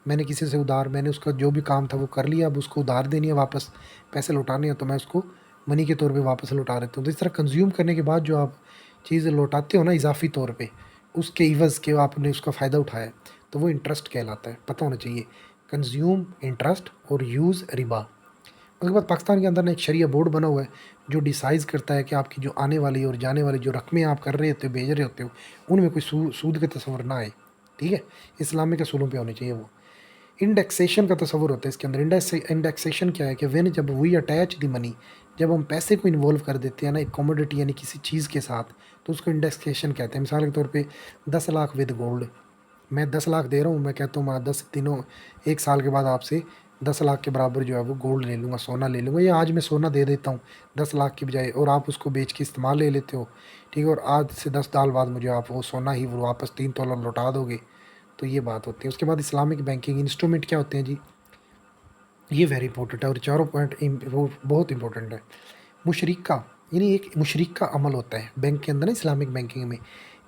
मैंने किसी से उधार, मैंने उसका जो भी काम था वो कर लिया, अब उसको उधार देनी है, वापस पैसे लौटाने हैं, तो मैं उसको मनी के तौर पे वापस लौटा देता हूँ। तो इस तरह कंज्यूम करने के बाद जो आप चीज़ लौटाते हो ना इजाफी तौर पे, उसके इवज़ के आपने उसका फ़ायदा उठाया, तो वो इंटरेस्ट कहलाता है, पता होना चाहिए। कंज्यूम इंटरेस्ट और यूज़ रिबा। उसके बाद पाकिस्तान के अंदर ना एक शरिया बोर्ड बना हुआ है जो डिसाइड करता है कि आपकी जो आने वाली और जाने वाली जो रकमें आप कर रहे होते हो, भेज रहे होते हो, उनमें कोई सूद का तस्वर ना आए। ठीक है, इस्लामिक असूलों पे होने चाहिए वो। इंडेक्सेशन का तस्वुर होता है इसके अंदर। इंडेक्सेशन क्या है कि व्हेन, जब वी अटैच द मनी, जब हम पैसे को इन्वॉल्व कर देते हैं ना एक कमोडिटी यानी किसी चीज़ के साथ, तो उसको इंडेक्सेशन कहते हैं। मिसाल के तौर पे 10 लाख विद गोल्ड, मैं 10 लाख दे रहा हूँ, मैं कहता हूँ मैं 10 दिनों, 1 साल के बाद आपसे 10 लाख के बराबर जो है वो गोल्ड ले लूँगा, सोना ले लूँगा, या आज मैं सोना दे देता हूँ 10 लाख की बजाय, और आप उसको बेच के इस्तेमाल ले लेते हो। ठीक है, और आज से 10 साल बाद मुझे आप वो सोना ही वो वापस 3 तोला लौटा दोगे, तो ये बात होती है। उसके बाद इस्लामिक बैंकिंग इंस्ट्रूमेंट क्या होते हैं जी, ये वेरी इंपॉर्टेंट है, और चारों पॉइंट वो बहुत इंपॉर्टेंट है। मुशरिका, यानी एक मुशरिका अमल होता है बैंक के अंदर ना, इस्लामिक बैंकिंग में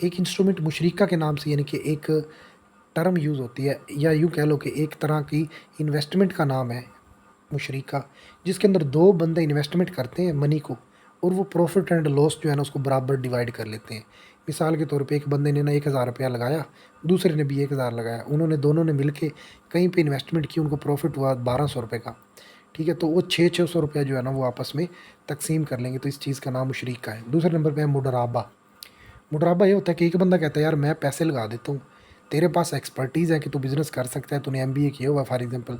एक इंस्ट्रूमेंट मुशरिका के नाम से, यानी कि एक टर्म यूज़ होती है, या यूँ कह लो कि एक तरह की इन्वेस्टमेंट का नाम है मुशरिका, जिसके अंदर 2 बंदे इन्वेस्टमेंट करते हैं मनी को, और वो प्रॉफिट एंड लॉस जो है ना उसको बराबर डिवाइड कर लेते हैं। मिसाल के तौर पे एक बंदे ने ना 1000 रुपया लगाया, दूसरे ने भी 1000 लगाया, उन्होंने दोनों ने मिलके कहीं पे इन्वेस्टमेंट की, उनको प्रॉफिट हुआ 1200 रुपये का। ठीक है, तो वो 600 रुपया जो है ना वो आपस में तकसीम कर लेंगे, तो इस चीज़ का नाम मुशरिका है। दूसरे नंबर पे है मुडराबा। मुडराबा ये होता है कि एक बंदा कहता है यार मैं पैसे लगा देता हूँ, तेरे पास एक्सपर्टीज़ है कि तू बिज़नेस कर सकता है, तूने एमबीए किया हुआ फॉर एग्जांपल,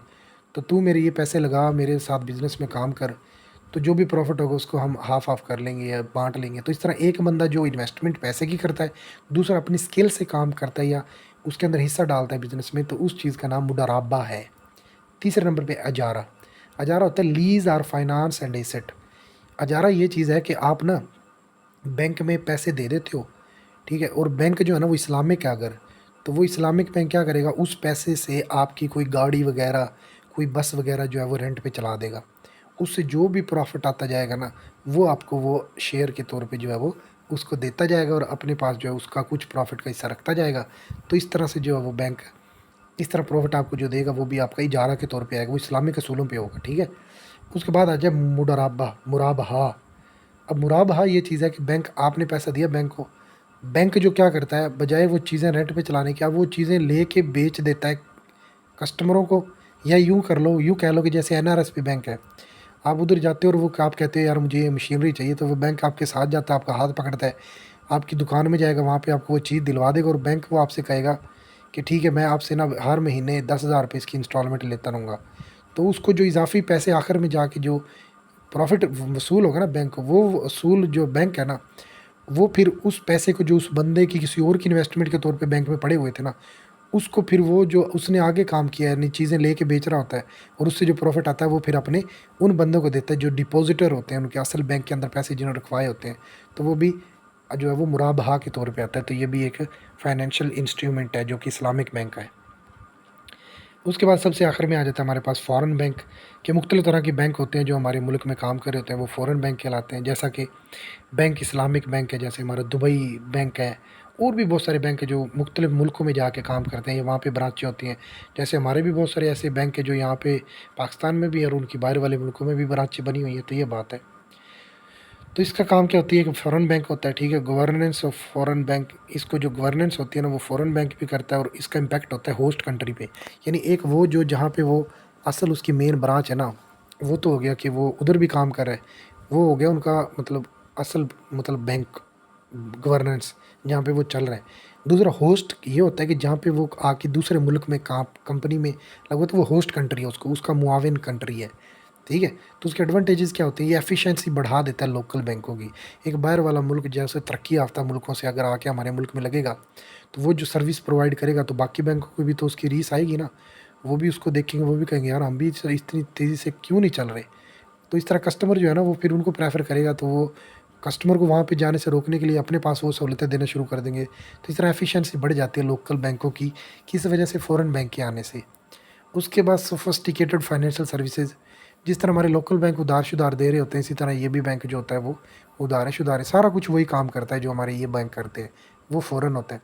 तो तू मेरे ये पैसे लगा, मेरे साथ बिज़नेस में काम कर, तो जो भी प्रॉफिट होगा उसको हम हाफ हाफ कर लेंगे या बांट लेंगे। तो इस तरह एक बंदा जो इन्वेस्टमेंट पैसे की करता है, दूसरा अपनी स्किल से काम करता है या उसके अंदर हिस्सा डालता है बिज़नेस में, तो उस चीज़ का नाम मुडराबा है। तीसरे नंबर पे अजारा। अजारा होता है लीज़ और फाइनेंस एंड एसेट। अजारा ये चीज़ है कि आप ना बैंक में पैसे दे देते हो, ठीक है, और बैंक जो है ना वो इस्लामिक है अगर, तो वो इस्लामिक बैंक क्या करेगा, उस पैसे से आपकी कोई गाड़ी वगैरह, कोई बस वगैरह जो है वो रेंट पे चला देगा। उससे जो भी प्रॉफ़िट आता जाएगा ना, वो आपको वो शेयर के तौर पे जो है वो उसको देता जाएगा और अपने पास जो है उसका कुछ प्रॉफ़िट का हिस्सा रखता जाएगा। तो इस तरह से जो है वो बैंक इस तरह प्रॉफ़िट आपको जो देगा वो भी आपका इजारा के तौर पे आएगा, वो इस्लामिक असूलों पे होगा, ठीक है। उसके बाद आ जाए मुडराबा मुराबहा। अब मुराबहा ये चीज़ है कि बैंक आपने पैसा दिया बैंक को, बैंक जो क्या करता है बजाय वो चीज़ें रेंट पे चलाने के, अब वो चीज़ें लेके बेच देता है कस्टमरों को। या यूँ कर लो, यूँ कह लो कि जैसे एनआरएसपी बैंक है, आप उधर जाते हो और वो आप कहते हो यार मुझे ये मशीनरी चाहिए, तो वो बैंक आपके साथ जाता है, आपका हाथ पकड़ता है, आपकी दुकान में जाएगा, वहाँ पे आपको वो चीज़ दिलवा देगा और बैंक वो आपसे कहेगा कि ठीक है मैं आपसे ना हर महीने 10,000 रुपये इसकी इंस्टॉलमेंट लेता रहूँगा। तो उसको जो इजाफी पैसे आखिर में जाके जो प्रॉफिट वसूल होगा ना बैंक को, वो वसूल जो बैंक है ना, वो फिर उस पैसे को जो उस बंदे की किसी और की इन्वेस्टमेंट के तौर पे बैंक में पड़े हुए थे ना, उसको फिर वो जो उसने आगे काम किया है, नई चीज़ें लेके बेच रहा होता है और उससे जो प्रॉफिट आता है वो फिर अपने उन बंदों को देता है जो डिपॉजिटर होते हैं, उनके असल बैंक के अंदर पैसे जिन्होंने रखवाए होते हैं। तो वो भी जो है वो मुराबहा के तौर पे आता है। तो ये भी एक फाइनेंशियल इंस्ट्रूमेंट है जो कि इस्लामिक बैंक का है। उसके बाद सबसे आखिर में आ जाता है हमारे पास फ़ॉरेन बैंक के मुख्तलिफ़ तरह के बैंक होते हैं जो हमारे मुल्क में काम कर रहे होते हैं, वो फ़ॉरेन बैंक कहलाते हैं। जैसा कि बैंक इस्लामिक बैंक है, जैसे हमारा दुबई बैंक है, और भी बहुत सारे बैंक हैं जो मुख्तलिफ़ मुल्कों में जाके काम करते हैं, वहाँ पे ब्रांचें होती हैं। जैसे हमारे भी बहुत सारे ऐसे बैंक हैं जो यहाँ पे पाकिस्तान में भी है और उनकी बाहर वाले मुल्कों में भी ब्रांचें बनी हुई हैं, तो ये बात है। तो इसका काम क्या होती है कि फ़ॉरेन बैंक होता है, ठीक है, गवर्नेंस ऑफ फ़ॉरेन बैंक। इसको जो गवर्नेंस होती है ना वो फ़ॉरेन बैंक भी करता है और इसका इम्पैक्ट होता है होस्ट कंट्री पे। यानी एक वो जो जहाँ पे वो असल उसकी मेन ब्रांच है ना, वो तो हो गया कि वो उधर भी काम कर रहा है, वो हो गया उनका मतलब असल मतलब बैंक गवर्नेंस जहाँ पे वो चल रहा है। दूसरा होस्ट ये होता है कि जहाँ पे वो आके दूसरे मुल्क में काम कंपनी में लगभग, तो वो होस्ट कंट्री है, उसको उसका मुआविन कंट्री है, ठीक है। तो उसके एडवांटेजेस क्या होते हैं, ये एफिशिएंसी बढ़ा देता है लोकल बैंकों की। एक बाहर वाला मुल्क जैसे तरक्की याफ्ता मुल्कों से अगर आके हमारे मुल्क में लगेगा, तो वो जो सर्विस प्रोवाइड करेगा तो बाकी बैंकों को भी तो उसकी रीस आएगी ना, वो भी उसको देखेंगे, वो भी कहेंगे यार हम भी इतनी तेज़ी से क्यों नहीं चल रहे। तो इस तरह कस्टमर जो है ना वो फिर उनको प्रेफर करेगा, तो वो कस्टमर को वहाँ पे जाने से रोकने के लिए अपने पास वो सहूलतें देना शुरू कर देंगे। तो इस तरह एफिशिएंसी बढ़ जाती है लोकल बैंकों की, किस वजह से फ़ॉरेन बैंक के आने से। उसके बाद सोफिस्टिकेटेड फाइनेंशियल सर्विसेज, जिस तरह हमारे लोकल बैंक उधार शुधार दे रहे होते हैं, इसी तरह ये भी बैंक जो होता है वो उधार शुधार सारा कुछ वही काम करता है जो हमारे ये बैंक करते हैं, वो फ़ॉरेन होता है।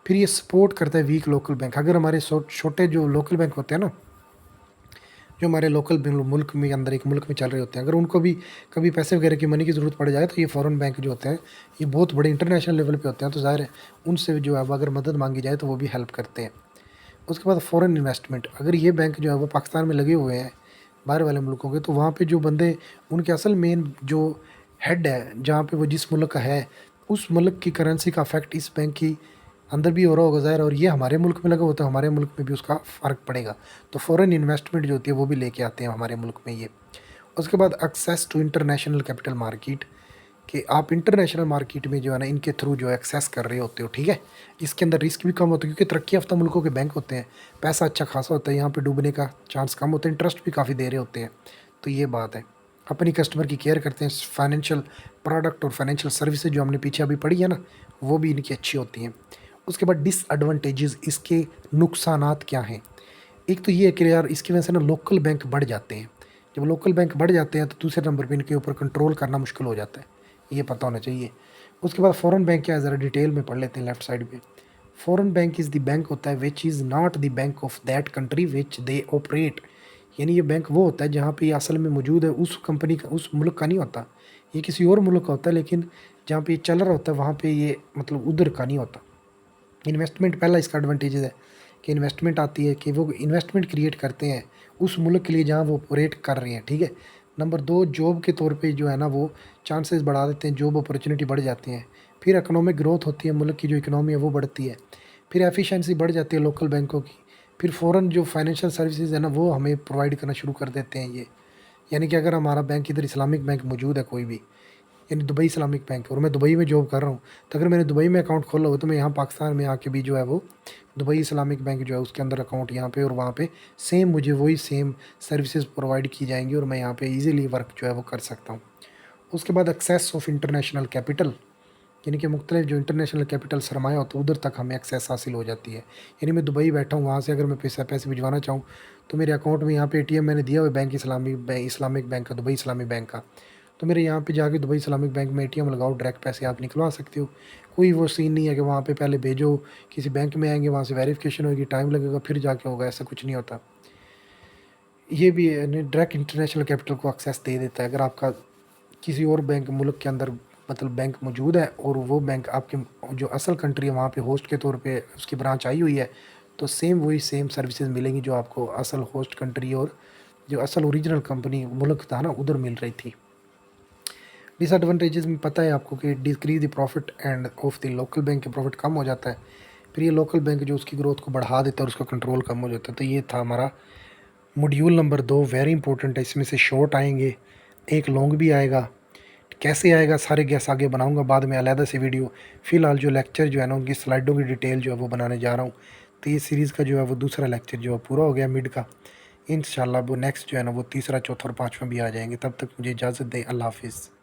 फिर ये सपोर्ट करता है वीक लोकल बैंक। अगर हमारे छोटे जो लोकल बैंक होते हैं ना, जो हमारे लोकल मुल्क में अंदर एक मुल्क में चल रहे होते हैं, अगर उनको भी कभी पैसे वगैरह की मनी की ज़रूरत पड़ जाए, तो ये फ़ॉरेन बैंक जो होते हैं ये बहुत बड़े इंटरनेशनल लेवल पे होते हैं, तो ज़ाहिर है उनसे जो है वो अगर मदद मांगी जाए तो वो भी हेल्प करते हैं। उसके बाद फ़ॉरेन इन्वेस्टमेंट, अगर ये बैंक जो है वो पाकिस्तान में लगे हुए हैं बाहर वाले मुल्कों के, तो वहाँ पे जो बंदे उनके असल मेन जो हेड है जहाँ पे वो जिस मुल्क का है, उस मुल्क की करेंसी का अफेक्ट इस बैंक की अंदर भी हो रहा होगा ज़ाहिर, और ये हमारे मुल्क में लगा होता है, हमारे मुल्क में भी उसका फ़र्क पड़ेगा। तो फ़ॉरेन इन्वेस्टमेंट जो होती है वो भी लेके आते हैं हमारे मुल्क में ये। उसके बाद access to international capital market, कि आप इंटरनेशनल मार्केट में जो है ना इनके थ्रू जो एक्सेस कर रहे होते हो, ठीक है। इसके अंदर रिस्क भी कम होता है क्योंकि तरक्की याफ्ता मुल्कों के बैंक होते हैं, पैसा अच्छा खासा होता है, यहाँ पे डूबने का चांस कम होता है, इंटरेस्ट भी काफ़ी दे रहे होते हैं। तो ये बात है, अपनी कस्टमर की केयर करते हैं। फाइनेंशियल प्रोडक्ट और फाइनेंशियल सर्विसेज जो हमने पीछे अभी पढ़ी है ना, वो भी इनकी अच्छी होती हैं। उसके बाद डिसएडवांटेजेस, इसके नुकसानात क्या हैं। एक तो ये है कि यार इसकी वजह से ना लोकल बैंक बढ़ जाते हैं। जब लोकल बैंक बढ़ जाते हैं तो दूसरे नंबर पे इनके ऊपर कंट्रोल करना मुश्किल हो जाता है, ये पता होना चाहिए। उसके बाद फ़ॉरेन बैंक क्या है, ज़रा डिटेल में पढ़ लेते हैं लेफ्ट साइड पे। Foreign bank is the bank होता है which is not the bank of that country which they operate. यानी ये बैंक वो होता है जहाँ पे ये असल में मौजूद है, उस कंपनी का उस मुल्क का नहीं होता, ये किसी और मुल्क का होता है, लेकिन जहाँ पे ये चल रहा होता है वहाँ पे ये मतलब उधर का नहीं होता। इन्वेस्टमेंट पहला इसका एडवांटेजेस है कि इन्वेस्टमेंट आती है कि वो इन्वेस्टमेंट क्रिएट करते हैं उस मुल्क के लिए जहाँ वो ऑपरेट कर रहे हैं, ठीक है। नंबर दो, जॉब के तौर पे जो है ना वो चांसेस बढ़ा देते हैं, जॉब अपॉर्चुनिटी बढ़ जाती हैं। फिर इकोनॉमिक ग्रोथ होती है, मुल्क की जो इकोनॉमी है वो बढ़ती है। फिर एफिशिएंसी बढ़ जाती है लोकल बैंकों की। फिर फ़ॉरेन जो फाइनेंशियल सर्विसेज है ना वो हमें प्रोवाइड करना शुरू कर देते हैं ये। यानी कि अगर हमारा बैंक इधर इस्लामिक बैंक मौजूद है कोई भी, यानी दुबई इस्लामिक बैंक, और मैं दुबई में जॉब कर रहा हूँ, तो अगर मैंने दुबई में अकाउंट खोला हो तो मैं यहाँ पाकिस्तान में आके भी जो है वो दुबई इस्लामिक बैंक जो है उसके अंदर अकाउंट यहाँ पे, और वहाँ पे सेम मुझे वही सेम सर्विसेज प्रोवाइड की जाएंगी और मैं यहाँ पे इजीली वर्क जो है वो कर सकता हूँ। उसके बाद एक्सेस ऑफ इंटरनेशनल कैपिटल, यानी कि मुख्तलिफ जो इंटरनेशनल कैपिटल सरमाया होता है उधर तक हमें एक्सेस हासिल हो जाती है। यानी मैं दुबई बैठा हूँ, वहाँ से अगर मैं पैसे भिजवाना चाहूँ तो मेरे अकाउंट में यहाँ पे एटीएम मैंने दिया हुआ है बैंक इस्लामिक बैंक का, दुबई इस्लामिक बैंक का, तो मेरे यहाँ पे जाके दुबई इस्लामिक बैंक में एटीएम लगाओ, डायरेक्ट पैसे आप निकलवा सकते हो। कोई वो सीन नहीं है कि वहाँ पे पहले भेजो, किसी बैंक में आएंगे, वहाँ से वेरिफिकेशन होगी, टाइम लगेगा, फिर जाके होगा, ऐसा कुछ नहीं होता। ये भी डायरेक्ट इंटरनेशनल कैपिटल को एक्सेस दे देता है। अगर आपका किसी और बैंक मुल्क के अंदर मतलब बैंक मौजूद है और वो बैंक आपके जो असल कंट्री है वहाँ पे होस्ट के तौर पे उसकी ब्रांच आई हुई है, तो सेम वही सेम सर्विसेज मिलेंगी जो आपको असल होस्ट कंट्री और जो असल ओरिजिनल कंपनी मुल्क था ना उधर मिल रही थी। डिसएडवांटेजेस में पता है आपको कि decrease the profit end of the local bank के प्रॉफिट कम हो जाता है, फिर ये लोकल बैंक जो उसकी ग्रोथ को बढ़ा देता है और उसका कंट्रोल कम हो जाता है। तो ये था हमारा मॉड्यूल नंबर 2, वेरी इंपॉर्टेंट है। इसमें से शॉर्ट आएंगे, एक लॉन्ग भी आएगा। कैसे आएगा सारे गैस आगे बनाऊंगा बाद में अलहदा से वीडियो। फ़िलहाल जो लेक्चर जो है ना उनकी स्लाइडों की डिटेल जो है वो बनाने जा रहा हूँ। तो ये सीरीज़ का जो है वो दूसरा लेक्चर जो है पूरा हो गया मिड का। इंशाल्लाह वो नेक्स्ट जो है ना वो तीसरा, चौथा और पाँचवा भी आ जाएंगे। तब तक मुझे इजाज़त दें। अल्लाह हाफिज़।